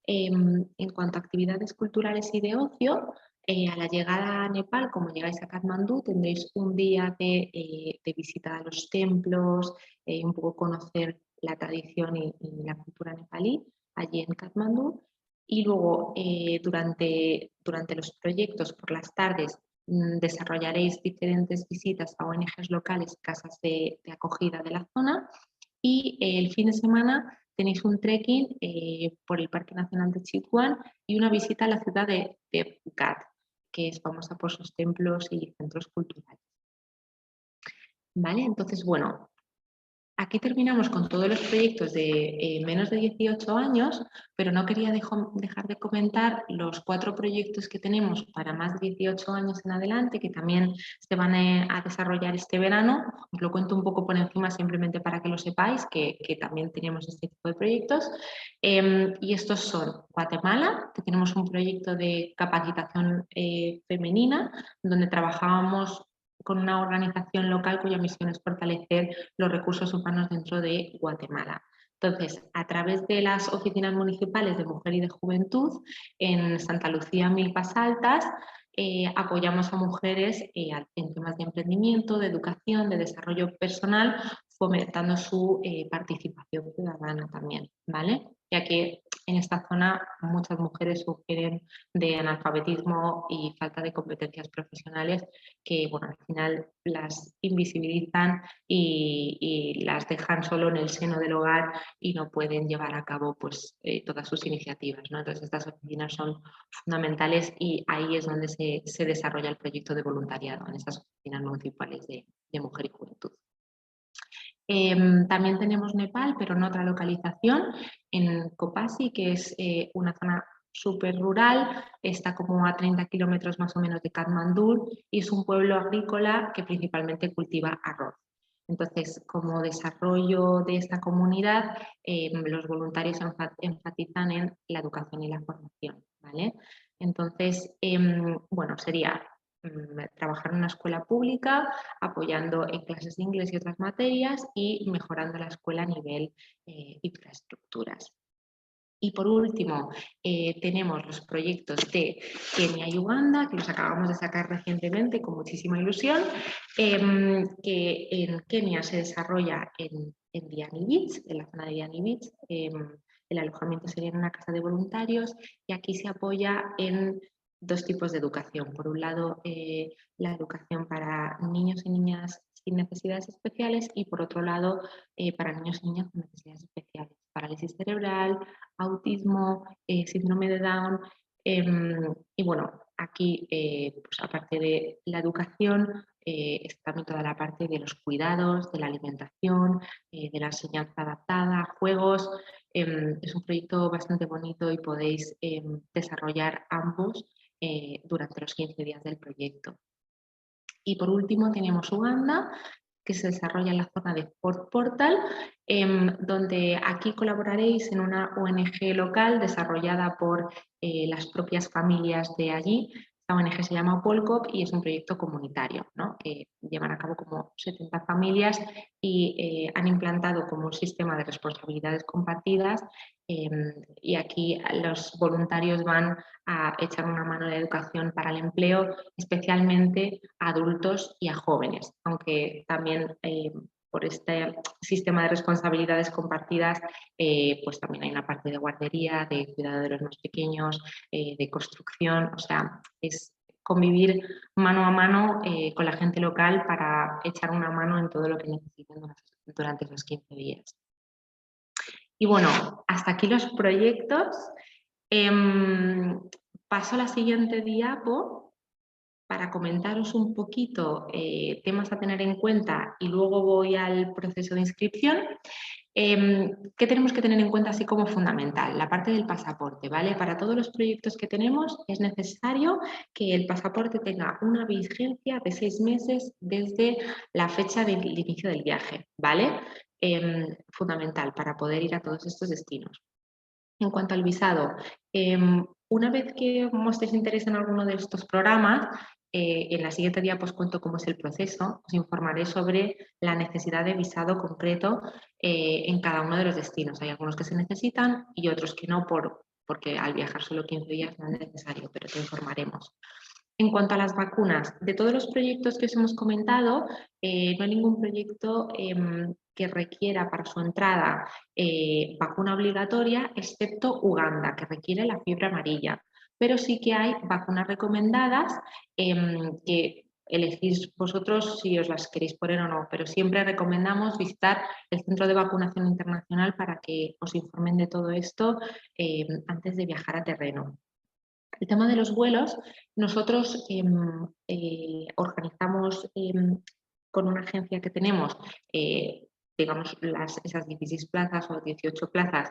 En cuanto a actividades culturales y de ocio, a la llegada a Nepal, como llegáis a Katmandú, tendréis un día de visita a los templos, un poco conocer la tradición y la cultura nepalí allí en Katmandú. Y luego, durante los proyectos, por las tardes, desarrollaréis diferentes visitas a ONGs locales, casas de acogida de la zona. Y el fin de semana tenéis un trekking por el Parque Nacional de Chitwan y una visita a la ciudad de Phuket, que es famosa por sus templos y centros culturales. ¿Vale? Entonces, bueno, aquí terminamos con todos los proyectos de menos de 18 años, pero no quería dejar de comentar los 4 proyectos que tenemos para más de 18 años en adelante, que también se van a desarrollar este verano. Os lo cuento un poco por encima simplemente para que lo sepáis, que también tenemos este tipo de proyectos. Y estos son Guatemala, que tenemos un proyecto de capacitación femenina, donde trabajábamos con una organización local cuya misión es fortalecer los recursos humanos dentro de Guatemala. Entonces, a través de las oficinas municipales de mujer y de juventud, en Santa Lucía, Milpas Altas, apoyamos a mujeres en temas de emprendimiento, de educación, de desarrollo personal, fomentando su participación ciudadana también, ¿vale? Ya que en esta zona muchas mujeres sufren de analfabetismo y falta de competencias profesionales que, bueno, al final las invisibilizan y las dejan solo en el seno del hogar y no pueden llevar a cabo pues, todas sus iniciativas, ¿no? Entonces estas oficinas son fundamentales y ahí es donde se desarrolla el proyecto de voluntariado, en estas oficinas municipales de mujer y juventud. También tenemos Nepal, pero en otra localización, en Kopasi, que es una zona súper rural, está como a 30 kilómetros más o menos de Katmandú y es un pueblo agrícola que principalmente cultiva arroz. Entonces, como desarrollo de esta comunidad, los voluntarios enfatizan en la educación y la formación, ¿vale? Entonces, bueno, sería trabajar en una escuela pública, apoyando en clases de inglés y otras materias y mejorando la escuela a nivel infraestructuras. Y por último, tenemos los proyectos de Kenia y Uganda, que los acabamos de sacar recientemente con muchísima ilusión, que en Kenia se desarrolla en Diani Beach, en la zona de Diani Beach. El alojamiento sería en una casa de voluntarios y aquí se apoya en 2 tipos de educación. Por un lado, la educación para niños y niñas sin necesidades especiales y por otro lado, para niños y niñas con necesidades especiales, parálisis cerebral, autismo, síndrome de Down. Y bueno, aquí, pues aparte de la educación, está también toda la parte de los cuidados, de la alimentación, de la enseñanza adaptada, juegos. Es un proyecto bastante bonito y podéis desarrollar ambos durante los 15 días del proyecto. Y por último tenemos Uganda, que se desarrolla en la zona de Port Portal, donde aquí colaboraréis en una ONG local desarrollada por las propias familias de allí. Esta ONG se llama Polcop y es un proyecto comunitario, ¿no? Que llevan a cabo como 70 familias y han implantado como un sistema de responsabilidades compartidas y aquí los voluntarios van a echar una mano de educación para el empleo, especialmente a adultos y a jóvenes, aunque también por este sistema de responsabilidades compartidas, pues también hay una parte de guardería, de cuidado de los más pequeños, de construcción, o sea, es convivir mano a mano con la gente local para echar una mano en todo lo que necesiten durante esos 15 días. Y bueno, hasta aquí los proyectos. Paso a la siguiente diapo para comentaros un poquito temas a tener en cuenta y luego voy al proceso de inscripción. ¿Qué tenemos que tener en cuenta así como fundamental? La parte del pasaporte, ¿vale? Para todos los proyectos que tenemos es necesario que el pasaporte tenga una vigencia de 6 meses desde la fecha del inicio del viaje, ¿vale? Fundamental para poder ir a todos estos destinos. En cuanto al visado, una vez que mostréis interés en alguno de estos programas, en la siguiente día pues cuento cómo es el proceso, os informaré sobre la necesidad de visado concreto en cada uno de los destinos. Hay algunos que se necesitan y otros que no, porque al viajar solo 15 días no es necesario, pero te informaremos. En cuanto a las vacunas, de todos los proyectos que os hemos comentado, no hay ningún proyecto que requiera para su entrada vacuna obligatoria, excepto Uganda, que requiere la fiebre amarilla. Pero sí que hay vacunas recomendadas que elegís vosotros si os las queréis poner o no, pero siempre recomendamos visitar el Centro de Vacunación Internacional para que os informen de todo esto antes de viajar a terreno. El tema de los vuelos, nosotros organizamos con una agencia que tenemos, digamos, esas 16 plazas o 18 plazas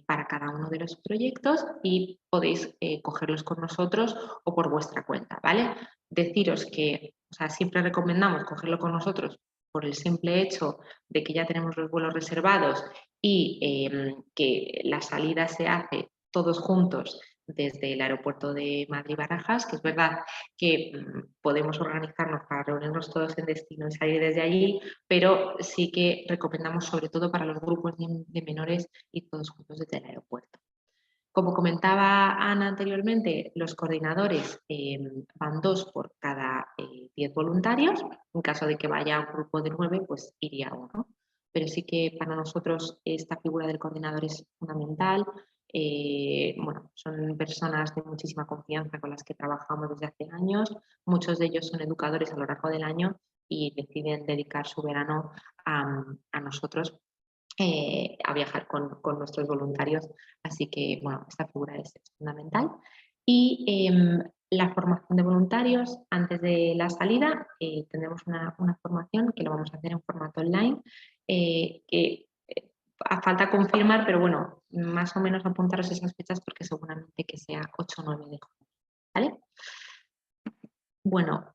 para cada uno de los proyectos y podéis cogerlos con nosotros o por vuestra cuenta, ¿vale? Deciros que, o sea, siempre recomendamos cogerlo con nosotros por el simple hecho de que ya tenemos los vuelos reservados y que la salida se hace todos juntos desde el aeropuerto de Madrid-Barajas, que es verdad que podemos organizarnos para reunirnos todos en destino y salir desde allí, pero sí que recomendamos sobre todo para los grupos de menores ir todos juntos desde el aeropuerto. Como comentaba Ana anteriormente, los coordinadores van 2 por cada 10 voluntarios. En caso de que vaya un grupo de 9, pues iría uno. Pero sí que para nosotros esta figura del coordinador es fundamental. Bueno, son personas de muchísima confianza con las que trabajamos desde hace años. Muchos de ellos son educadores a lo largo del año y deciden dedicar su verano a nosotros a viajar con nuestros voluntarios. Así que, bueno, esta figura es fundamental. Y la formación de voluntarios, antes de la salida, tendremos una formación que lo vamos a hacer en formato online, que falta confirmar, pero bueno, más o menos apuntaros esas fechas porque seguramente que sea 8 o 9 de junio, ¿vale? Bueno,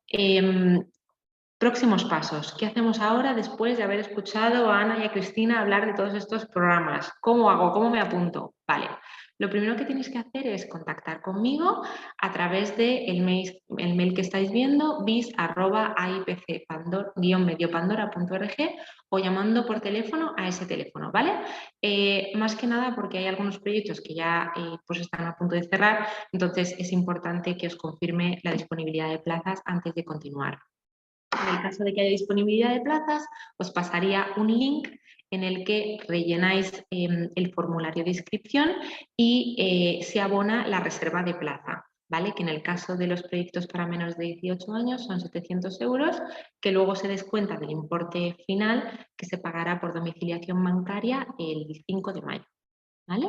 próximos pasos. ¿Qué hacemos ahora después de haber escuchado a Ana y a Cristina hablar de todos estos programas? ¿Cómo hago? ¿Cómo me apunto? Vale. Lo primero que tenéis que hacer es contactar conmigo a través del mail que estáis viendo, bis@aipc-mediopandora.org o llamando por teléfono a ese teléfono, ¿vale? Más que nada porque hay algunos proyectos que ya pues están a punto de cerrar, entonces es importante que os confirme la disponibilidad de plazas antes de continuar. En el caso de que haya disponibilidad de plazas, os pasaría un link en el que rellenáis el formulario de inscripción y se abona la reserva de plaza, ¿vale? Que en el caso de los proyectos para menos de 18 años son 700 euros, que luego se descuenta del importe final que se pagará por domiciliación bancaria el 5 de mayo, ¿vale?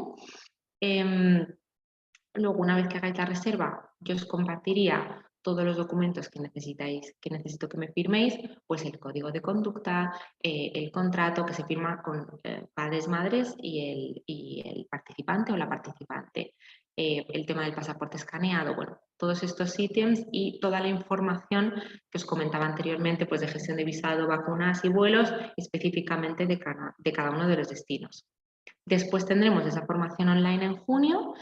Luego, una vez que hagáis la reserva, yo os compartiría todos los documentos que necesito que me firméis, pues el código de conducta, el contrato que se firma con padres, madres y el participante o la participante, el tema del pasaporte escaneado, bueno, todos estos ítems y toda la información que os comentaba anteriormente, pues de gestión de visado, vacunas y vuelos, específicamente de cada uno de los destinos. Después tendremos esa formación online en junio.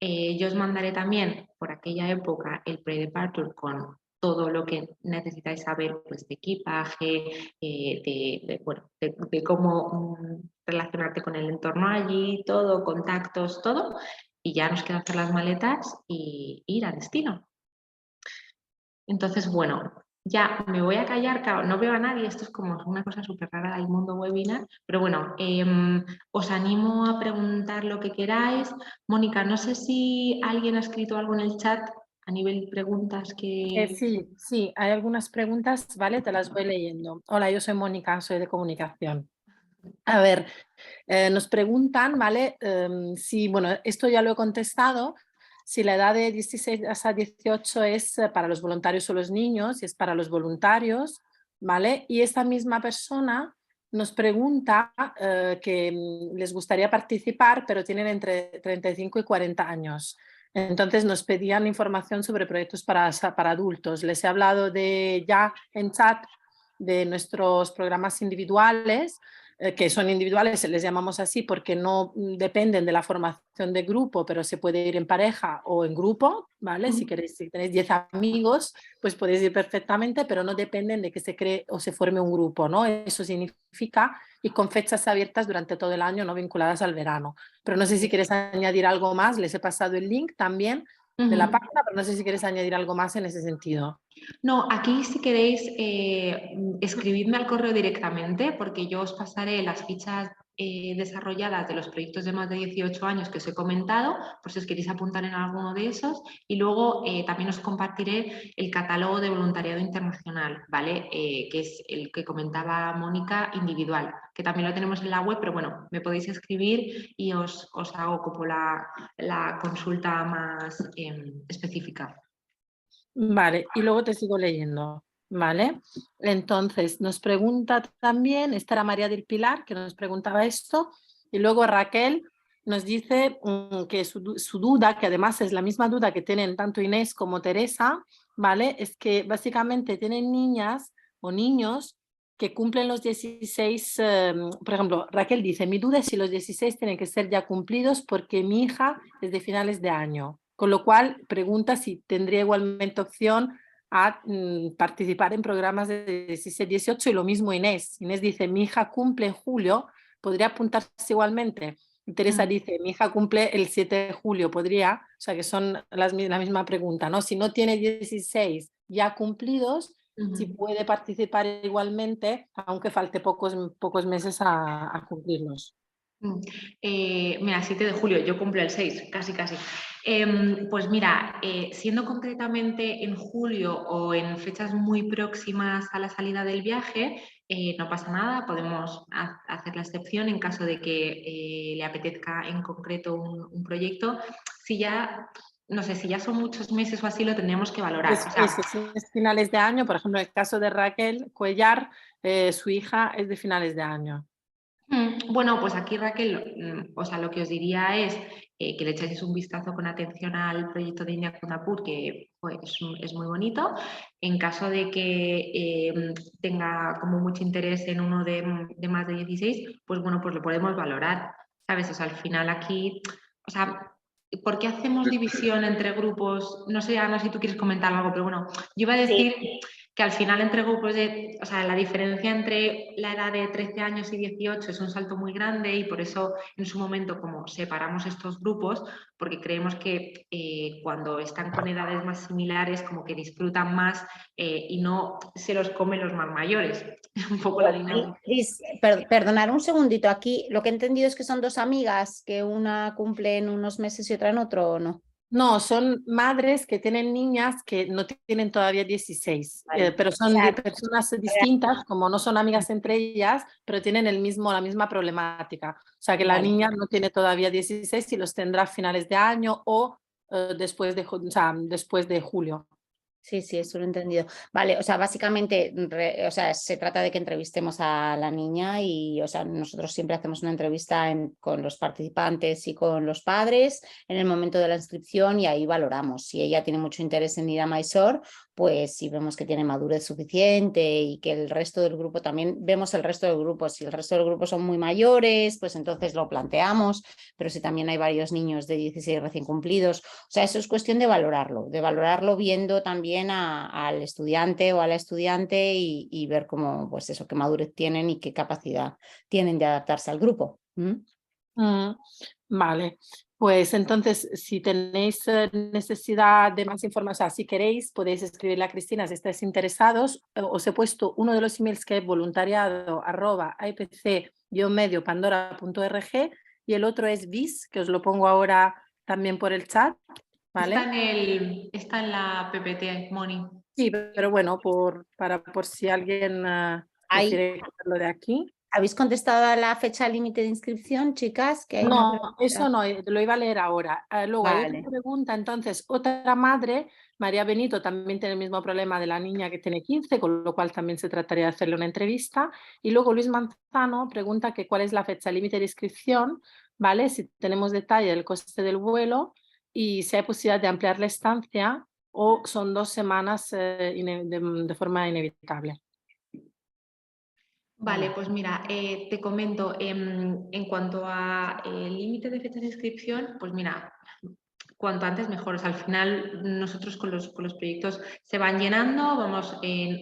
Yo os mandaré también por aquella época el pre-departure con todo lo que necesitáis saber pues, de equipaje, de cómo relacionarte con el entorno allí, todo, contactos, todo. Y ya nos queda hacer las maletas y ir a destino. Entonces, bueno, ya me voy a callar, claro, no veo a nadie, esto es como una cosa súper rara del mundo webinar, pero bueno, os animo a preguntar lo que queráis. Mónica, no sé si alguien ha escrito algo en el chat a nivel de preguntas que... Sí, hay algunas preguntas, ¿vale? Te las voy leyendo. Hola, yo soy Mónica, soy de comunicación. A ver, nos preguntan, ¿vale? Sí, bueno, esto ya lo he contestado. si la edad de 16 hasta 18 es para los voluntarios o los niños y es para los voluntarios, ¿vale? Y esta misma persona nos pregunta que les gustaría participar, pero tienen entre 35 y 40 años. Entonces nos pedían información sobre proyectos para adultos. Les he hablado ya en chat de nuestros programas individuales, que son individuales, les llamamos así porque no dependen de la formación de grupo, pero se puede ir en pareja o en grupo, ¿vale? Si tenéis 10 amigos, pues podéis ir perfectamente, pero no dependen de que se cree o se forme un grupo, ¿no? Eso significa, y con fechas abiertas durante todo el año, no vinculadas al verano. Pero no sé si quieres añadir algo más, les he pasado el link también de la página, pero no sé si quieres añadir algo más en ese sentido. No, aquí si queréis escribidme al correo directamente porque yo os pasaré las fichas desarrolladas de los proyectos de más de 18 años que os he comentado, por si os queréis apuntar en alguno de esos, y luego también os compartiré el catálogo de voluntariado internacional, ¿vale? Que es el que comentaba Mónica, individual, que también lo tenemos en la web, pero bueno, me podéis escribir y os hago como la consulta más específica. Vale, y luego te sigo leyendo, ¿vale? Entonces, nos pregunta también, esta era María del Pilar, que nos preguntaba esto, y luego Raquel nos dice que su duda, que además es la misma duda que tienen tanto Inés como Teresa, ¿vale? Es que básicamente tienen niñas o niños que cumplen los 16, por ejemplo, Raquel dice, mi duda es si los 16 tienen que ser ya cumplidos porque mi hija es de finales de año. Con lo cual, pregunta si tendría igualmente opción a participar en programas de 16-18 y lo mismo Inés. Inés dice, mi hija cumple en julio, ¿podría apuntarse igualmente? Y Teresa dice, mi hija cumple el 7 de julio, ¿podría? O sea, que son la misma pregunta, ¿no? Si no tiene 16 ya cumplidos, si puede participar igualmente, aunque falte pocos meses a cumplirlos. Mira, 7 de julio, yo cumplo el 6, casi. Pues mira, siendo concretamente en julio o en fechas muy próximas a la salida del viaje, no pasa nada, podemos hacer la excepción en caso de que le apetezca en concreto un proyecto. Si ya, no sé, si ya son muchos meses o así, lo tendríamos que valorar. O sea, Es finales de año, por ejemplo, en el caso de Raquel Cuellar, su hija es de finales de año. Bueno, pues aquí Raquel, o sea, lo que os diría es que le echéis un vistazo con atención al proyecto de India Kundapur, que pues, es muy bonito. En caso de que tenga como mucho interés en uno de más de 16, pues bueno, pues lo podemos valorar, ¿sabes? O sea, al final aquí, o sea, ¿por qué hacemos división entre grupos? No sé, Ana, si tú quieres comentar algo, pero bueno, yo iba a decir que al final entre grupos o sea, la diferencia entre la edad de 13 años y 18 es un salto muy grande y por eso en su momento como separamos estos grupos, porque creemos que cuando están con edades más similares como que disfrutan más y no se los comen los más mayores. Es un poco la dinámica. Perdonar un segundito, aquí lo que he entendido es que son dos amigas, que una cumple en unos meses y otra en otro, ¿o no? No, son madres que tienen niñas que no tienen todavía 16, Vale. pero son personas distintas, como no son amigas entre ellas, pero tienen la misma problemática. O sea, que la niña no tiene todavía 16 y los tendrá a finales de año o después de julio. Sí, eso lo he entendido. Vale, o sea, básicamente, o sea, se trata de que entrevistemos a la niña y, o sea, nosotros siempre hacemos una entrevista con los participantes y con los padres en el momento de la inscripción y ahí valoramos. Si ella tiene mucho interés en ir a Mysore, pues si vemos que tiene madurez suficiente y que el resto del grupo también, vemos el resto del grupo. Si el resto del grupo son muy mayores, pues entonces lo planteamos, pero si también hay varios niños de 16 recién cumplidos, o sea, eso es cuestión de valorarlo viendo también al estudiante o a la estudiante y ver cómo, pues eso, qué madurez tienen y qué capacidad tienen de adaptarse al grupo. Vale, pues entonces si tenéis necesidad de más información, o sea, si queréis podéis escribirle a Cristina si estáis interesados. Os he puesto uno de los emails que es voluntariado@ipc-medio-pandora.org y el otro es BIS, que os lo pongo ahora también por el chat. ¿Vale? Está en la PPT, Moni. Sí, pero bueno, por si alguien prefiere hacerlo de aquí. ¿Habéis contestado a la fecha límite de inscripción, chicas? Que hay una No, pregunta. eso no, lo iba a leer ahora. Luego hay otra Vale. pregunta, entonces, otra madre, María Benito, también tiene el mismo problema de la niña que tiene 15, con lo cual también se trataría de hacerle una entrevista. Y luego Luis Manzano pregunta que cuál es la fecha límite de inscripción, ¿vale? Si tenemos detalle del coste del vuelo y si hay posibilidad de ampliar la estancia o son 2 semanas de forma inevitable. Vale, pues mira, te comento, en cuanto a límite de fecha de inscripción, pues mira, cuanto antes mejor. O sea, al final nosotros con los proyectos se van llenando,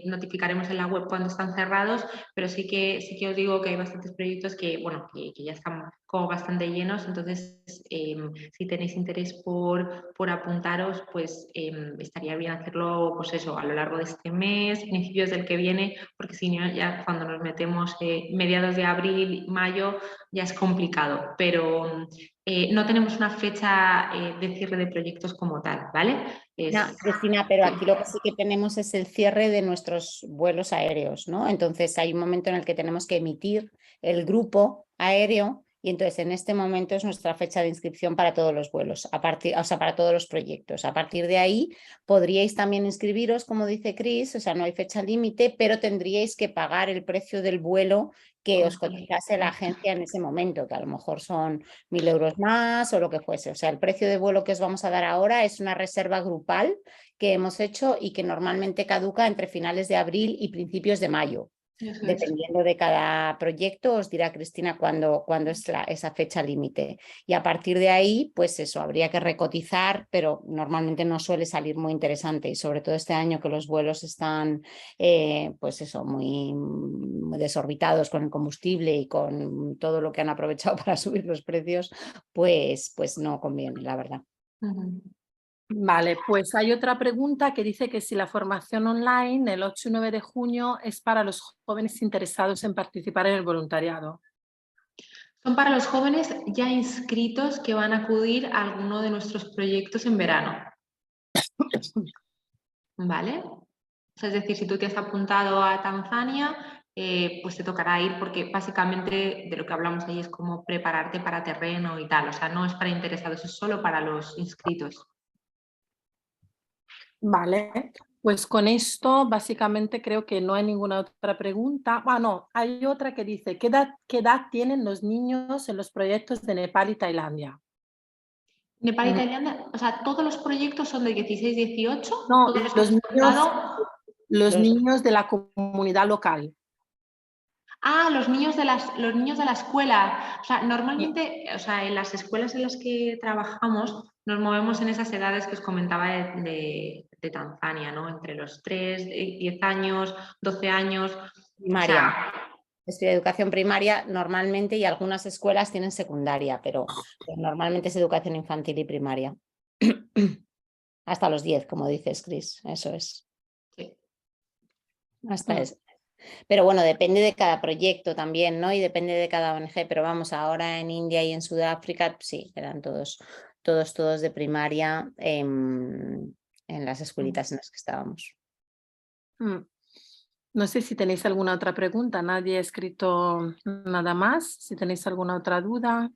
notificaremos en la web cuando están cerrados, pero sí que os digo que hay bastantes proyectos que, bueno, que ya están como bastante llenos, entonces si tenéis interés por apuntaros, pues estaría bien hacerlo, pues eso, a lo largo de este mes, principios del que viene, porque si no, ya cuando nos metemos mediados de abril, mayo, ya es complicado, pero no tenemos una fecha de cierre de proyectos como tal, ¿vale? No, Cristina, pero aquí lo que sí que tenemos es el cierre de nuestros vuelos aéreos, ¿no? Entonces hay un momento en el que tenemos que emitir el grupo aéreo y entonces en este momento es nuestra fecha de inscripción para todos los vuelos, o sea, para todos los proyectos. A partir de ahí podríais también inscribiros, como dice Cris, o sea, no hay fecha límite, pero tendríais que pagar el precio del vuelo que os cotizase la agencia en ese momento, que a lo mejor son 1.000 euros más o lo que fuese. O sea, el precio de vuelo que os vamos a dar ahora es una reserva grupal que hemos hecho y que normalmente caduca entre finales de abril y principios de mayo. Dependiendo de cada proyecto, os dirá Cristina cuándo es esa fecha límite. Y a partir de ahí, pues eso, habría que recotizar, pero normalmente no suele salir muy interesante. Y sobre todo este año que los vuelos están, pues eso, muy desorbitados con el combustible y con todo lo que han aprovechado para subir los precios, pues no conviene, la verdad. Vale, pues hay otra pregunta que dice que si la formación online el 8 y 9 de junio es para los jóvenes interesados en participar en el voluntariado. Son para los jóvenes ya inscritos que van a acudir a alguno de nuestros proyectos en verano. ¿Vale? O sea, es decir, si tú te has apuntado a Tanzania, pues te tocará ir porque básicamente de lo que hablamos ahí es como prepararte para terreno y tal. O sea, no es para interesados, es solo para los inscritos. Vale, pues con esto básicamente creo que no hay ninguna otra pregunta. Bueno, hay otra que dice, qué edad tienen los niños en los proyectos de Nepal y Tailandia? Nepal y Tailandia, o sea, todos los proyectos son de 16-18, No, todos los que has apuntado. los niños de la comunidad local. Ah, los niños de la escuela. O sea, normalmente, o sea, en las escuelas en las que trabajamos nos movemos en esas edades que os comentaba de Tanzania, ¿no? Entre los 3, 10 años, 12 años. Primaria. O sea, Estudia educación primaria normalmente y algunas escuelas tienen secundaria, pero normalmente es educación infantil y primaria. Hasta los 10, como dices, Cris, eso es. sí. Hasta eso. Pero bueno, depende de cada proyecto también, ¿no? Y depende de cada ONG, pero vamos, ahora en India y en Sudáfrica, sí, eran todos de primaria en las escuelitas en las que estábamos. No sé si tenéis alguna otra pregunta, nadie ha escrito nada más. Si tenéis alguna otra duda,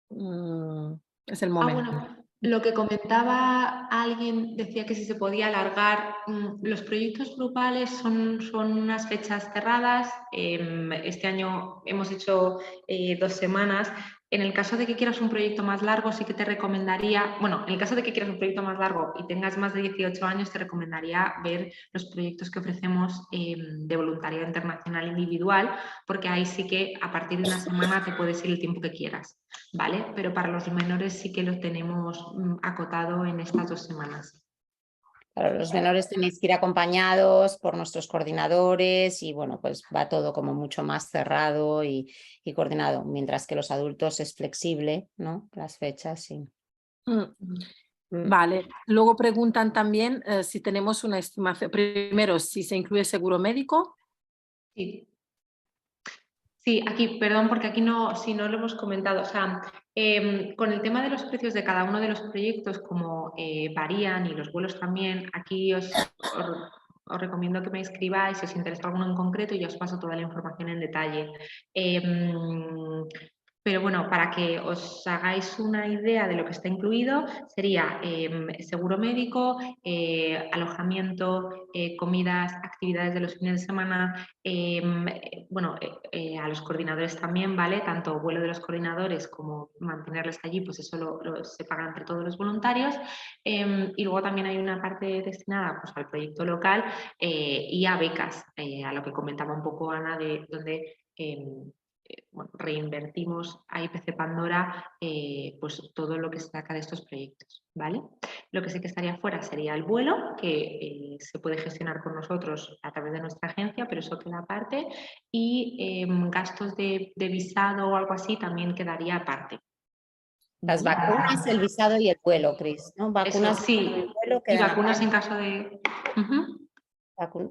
es el momento. Bueno, lo que comentaba alguien decía que si se podía alargar, los proyectos grupales son unas fechas cerradas. Este año hemos hecho 2 semanas. En el caso de que quieras un proyecto más largo, sí que te recomendaría, bueno, en el caso de que quieras un proyecto más largo y tengas más de 18 años, te recomendaría ver los proyectos que ofrecemos de voluntariado internacional individual, porque ahí sí que a partir de una semana te puedes ir el tiempo que quieras, ¿vale? Pero para los menores sí que lo tenemos acotado en estas 2 semanas. Claro, los menores tenéis que ir acompañados por nuestros coordinadores y bueno, pues va todo como mucho más cerrado y coordinado, mientras que los adultos es flexible, ¿no? Las fechas, sí. Vale, luego preguntan también si tenemos una estimación, primero, si se incluye seguro médico. Sí. Sí, aquí, perdón, porque aquí no, si no lo hemos comentado, o sea, con el tema de los precios de cada uno de los proyectos, como varían y los vuelos también, aquí os os recomiendo que me escribáis si os interesa alguno en concreto y ya os paso toda la información en detalle. Pero bueno, para que os hagáis una idea de lo que está incluido, sería seguro médico, alojamiento, comidas, actividades de los fines de semana, bueno, a los coordinadores también, ¿vale? Tanto vuelo de los coordinadores como mantenerles allí, pues eso se paga entre todos los voluntarios. Y luego también hay una parte destinada pues, al proyecto local y a becas, a lo que comentaba un poco Ana, de donde bueno, reinvertimos a IPC Pandora pues todo lo que se saca de estos proyectos, ¿vale? Lo que sí que estaría fuera sería el vuelo, que se puede gestionar con nosotros a través de nuestra agencia, pero eso queda aparte, y gastos de visado o algo así también quedaría aparte. Las vacunas, el visado y el vuelo, Cris, ¿no? Vacunas Eso, sí, y el vuelo y quedan vacunas aparte. en caso de...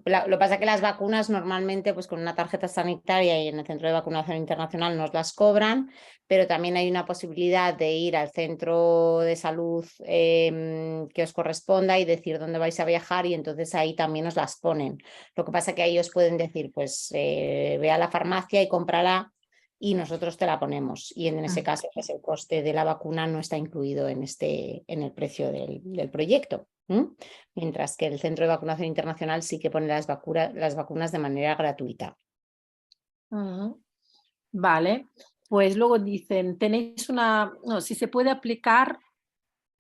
Lo que pasa es que las vacunas normalmente pues con una tarjeta sanitaria y en el centro de vacunación internacional nos las cobran, pero también hay una posibilidad de ir al centro de salud que os corresponda y decir dónde vais a viajar y entonces ahí también os las ponen. Lo que pasa es que ahí os pueden decir pues ve a la farmacia y cómprala y nosotros te la ponemos y en ese caso pues el coste de la vacuna no está incluido en el precio del proyecto. Mientras que el Centro de Vacunación Internacional sí que pone las vacunas de manera gratuita. Vale, pues luego dicen, tenéis no, si se puede aplicar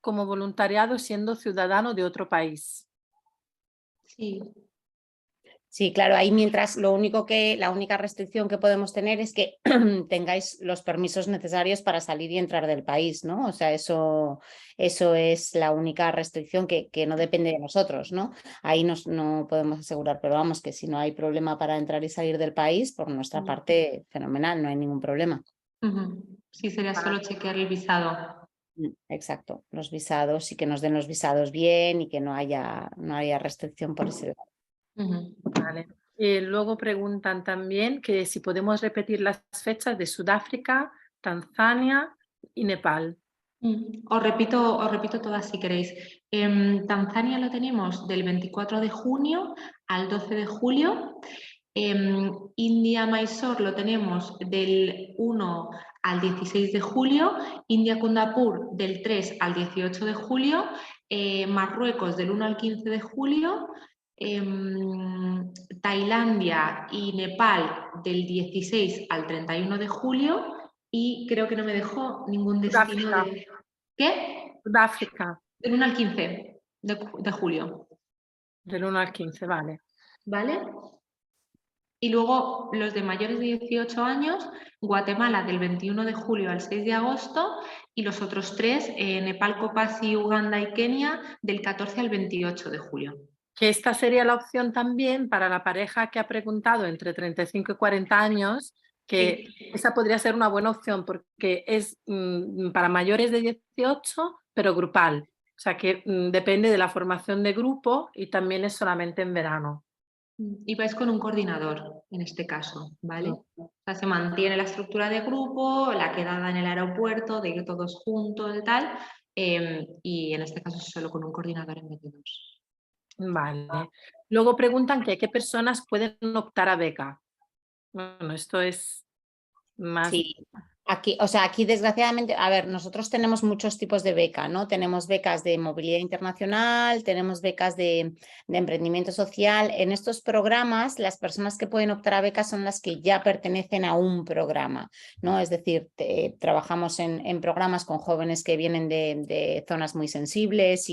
como voluntariado siendo ciudadano de otro país. Sí. Sí, claro, ahí mientras la única restricción que podemos tener es que tengáis los permisos necesarios para salir y entrar del país, ¿no? O sea, eso es la única restricción que no depende de nosotros, ¿no? Ahí no podemos asegurar, pero vamos, que si no hay problema para entrar y salir del país, por nuestra parte, fenomenal, no hay ningún problema. Sí, sería solo chequear el visado. Exacto, los visados y que nos den los visados bien y que no haya restricción por ese lado. Vale. Luego preguntan también que si podemos repetir las fechas de Sudáfrica, Tanzania y Nepal. Os repito todas si queréis. Tanzania lo tenemos del 24 de junio al 12 de julio. India Mysore lo tenemos del 1 al 16 de julio. India Kundapur del 3 al 18 de julio. Marruecos del 1 al 15 de julio. Tailandia y Nepal del 16 al 31 de julio. Y creo que no me dejó ningún destino de... ¿Qué? Sudáfrica. Del 1 al 15 de julio. Del 1 al 15, vale. ¿Vale? Y luego los de mayores de 18 años, Guatemala del 21 de julio al 6 de agosto y los otros tres, Nepal, Copasi, Uganda y Kenia del 14 al 28 de julio. Que esta sería la opción también para la pareja que ha preguntado entre 35 y 40 años, que sí, esa podría ser una buena opción porque es para mayores de 18, pero grupal. O sea que depende de la formación de grupo y también es solamente en verano. Y vais con un coordinador, en este caso, ¿vale? O sea, se mantiene la estructura de grupo, la quedada en el aeropuerto, de ir todos juntos y tal, y en este caso solo con un coordinador en vez de dos. Vale. Luego preguntan que qué personas pueden optar a beca. Bueno, esto es más... Sí. Aquí desgraciadamente, a ver, nosotros tenemos muchos tipos de beca, ¿no? Tenemos becas de movilidad internacional, tenemos becas de emprendimiento social. En estos programas, las personas que pueden optar a becas son las que ya pertenecen a un programa, ¿no? Es decir, trabajamos en programas con jóvenes que vienen de zonas muy sensibles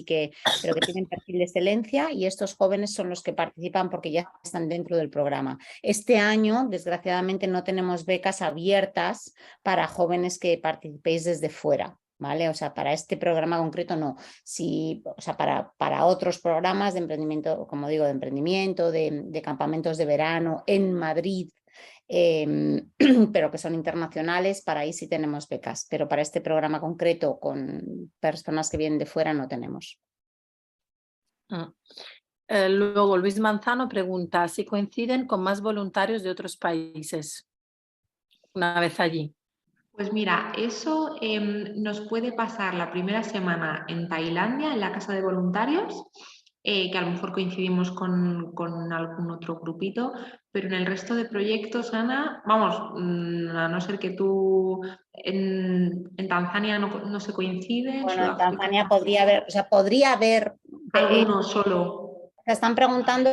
pero que tienen perfil de excelencia y estos jóvenes son los que participan porque ya están dentro del programa. Este año, desgraciadamente, no tenemos becas abiertas para jóvenes que participéis desde fuera, ¿vale? O sea, para este programa concreto no. O sea, para otros programas de emprendimiento, como digo, de emprendimiento, de campamentos de verano en Madrid, pero que son internacionales, para ahí sí tenemos becas, pero para este programa concreto con personas que vienen de fuera no tenemos. Luego Luis Manzano pregunta si coinciden con más voluntarios de otros países una vez allí. Pues mira, eso nos puede pasar la primera semana en Tailandia, en la casa de voluntarios, que a lo mejor coincidimos con algún otro grupito, pero en el resto de proyectos, Ana, vamos, a no ser que tú en Tanzania no se coincide, en Bueno, en Sudáfrica Tanzania podría haber, o sea, podría haber alguno solo. Se están preguntando,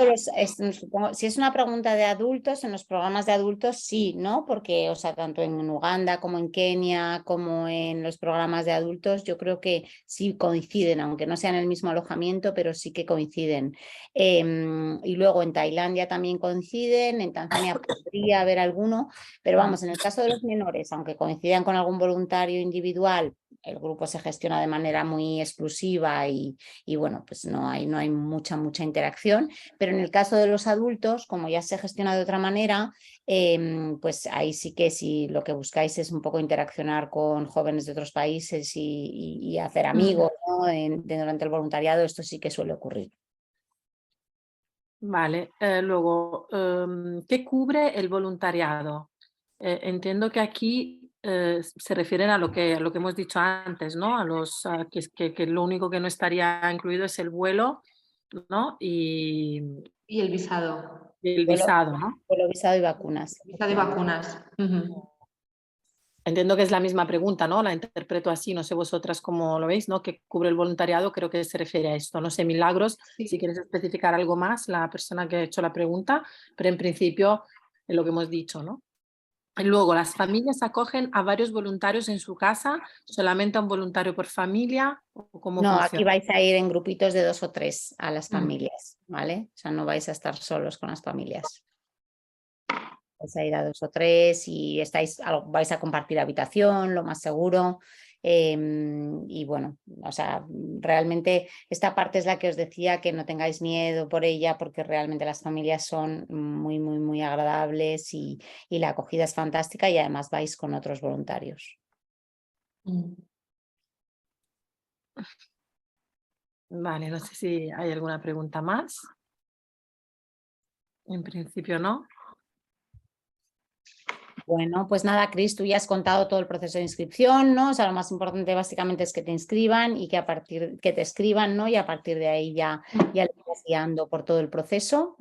supongo, si es una pregunta de adultos, en los programas de adultos sí, ¿no? Porque, o sea, tanto en Uganda como en Kenia, como en los programas de adultos, yo creo que sí coinciden, aunque no sean el mismo alojamiento, pero sí que coinciden. Y luego en Tailandia también coinciden, en Tanzania podría haber alguno, pero vamos, en el caso de los menores, aunque coincidan con algún voluntario individual, el grupo se gestiona de manera muy exclusiva y bueno, pues no hay mucha interacción, pero en el caso de los adultos, como ya se gestiona de otra manera, pues ahí sí que si lo que buscáis es un poco interaccionar con jóvenes de otros países y hacer amigos, ¿no? Durante el voluntariado, esto sí que suele ocurrir. Vale, luego, ¿qué cubre el voluntariado? Entiendo que aquí se refieren a lo que hemos dicho antes, ¿no? Que lo único que no estaría incluido es el vuelo, ¿no? Y Y el visado. el visado, ¿no? Vuelo, visado y vacunas. Visado y vacunas. Entiendo que es la misma pregunta, ¿no? La interpreto así, no sé vosotras cómo lo veis, ¿no? Que cubre el voluntariado, creo que se refiere a esto. No sé, Milagros, Sí. si quieres especificar algo más, la persona que ha hecho la pregunta, pero en principio es lo que hemos dicho, ¿no? Y luego, ¿las familias acogen a varios voluntarios en su casa? ¿Solamente a un voluntario por familia? ¿O cómo No, funciona? aquí vais a ir en grupitos de 2 o 3 a las familias, ¿vale? O sea, no vais a estar solos con las familias. Vais a ir a 2 o 3 y vais a compartir habitación, lo más seguro. Y bueno, o sea, realmente esta parte es la que os decía, que no tengáis miedo por ella, porque realmente las familias son muy agradables y la acogida es fantástica y además vais con otros voluntarios. Vale, no sé si hay alguna pregunta más. En principio no. Bueno, pues nada, Cris, tú ya has contado todo el proceso de inscripción, ¿no? O sea, lo más importante básicamente es que te inscriban y que te escriban, ¿no? Y a partir de ahí ya le vas guiando por todo el proceso.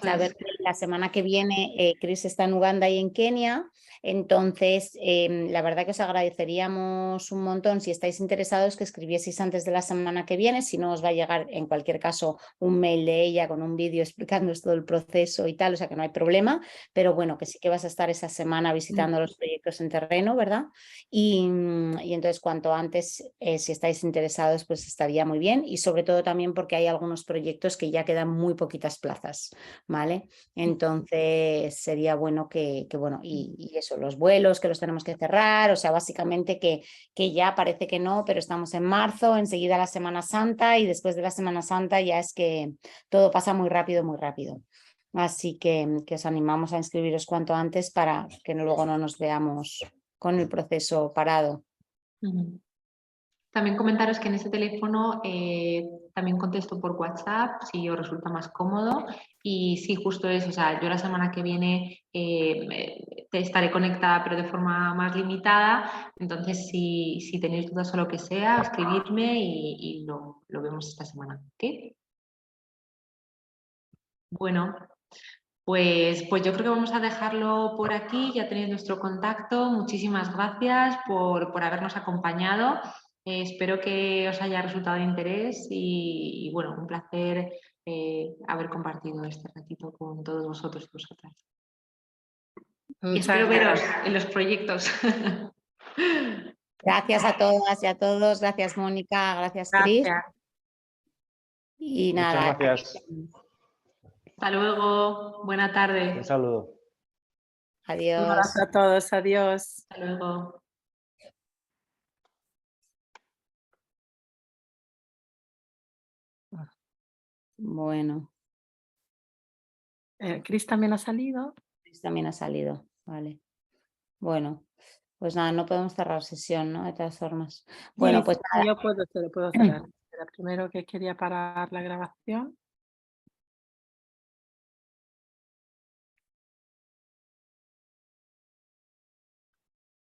Saber que la semana que viene Cris está en Uganda y en Kenia. Entonces, la verdad que os agradeceríamos un montón si estáis interesados que escribieseis antes de la semana que viene. Si no, os va a llegar en cualquier caso un mail de ella con un vídeo explicándoos todo el proceso y tal, o sea que no hay problema. Pero bueno, que sí que vas a estar esa semana visitando los proyectos en terreno, ¿verdad? Y entonces cuanto antes, si estáis interesados, pues estaría muy bien y sobre todo también porque hay algunos proyectos que ya quedan muy poquitas plazas, ¿vale? Entonces sería bueno bueno, y eso, los vuelos que los tenemos que cerrar, o sea, básicamente que ya parece que no, pero estamos en marzo, enseguida la Semana Santa y después de la Semana Santa ya es que todo pasa muy rápido, muy rápido. Así que os animamos a inscribiros cuanto antes para que luego no nos veamos con el proceso parado. También comentaros que en ese teléfono también contesto por WhatsApp si os resulta más cómodo y sí, justo eso, o sea, yo la semana que viene estaré conectada pero de forma más limitada, entonces si tenéis dudas o lo que sea, escribidme y lo vemos esta semana, ¿ok? Bueno, pues yo creo que vamos a dejarlo por aquí, ya tenéis nuestro contacto, muchísimas gracias por habernos acompañado. Espero que os haya resultado de interés y bueno, un placer haber compartido este ratito con todos vosotros y vosotras. Y espero veros en los proyectos. Gracias a todas y a todos, gracias Mónica, gracias Cris. Y Muchas nada, gracias. Hasta luego, buena tarde. Un saludo. Adiós. Un abrazo a todos, adiós. Hasta luego. Bueno. Cris también ha salido. Cris también ha salido, vale. Bueno, pues nada, no podemos cerrar sesión, ¿no? De todas formas. Bueno, Sí, pues nada. yo puedo cerrar. Era primero que quería parar la grabación.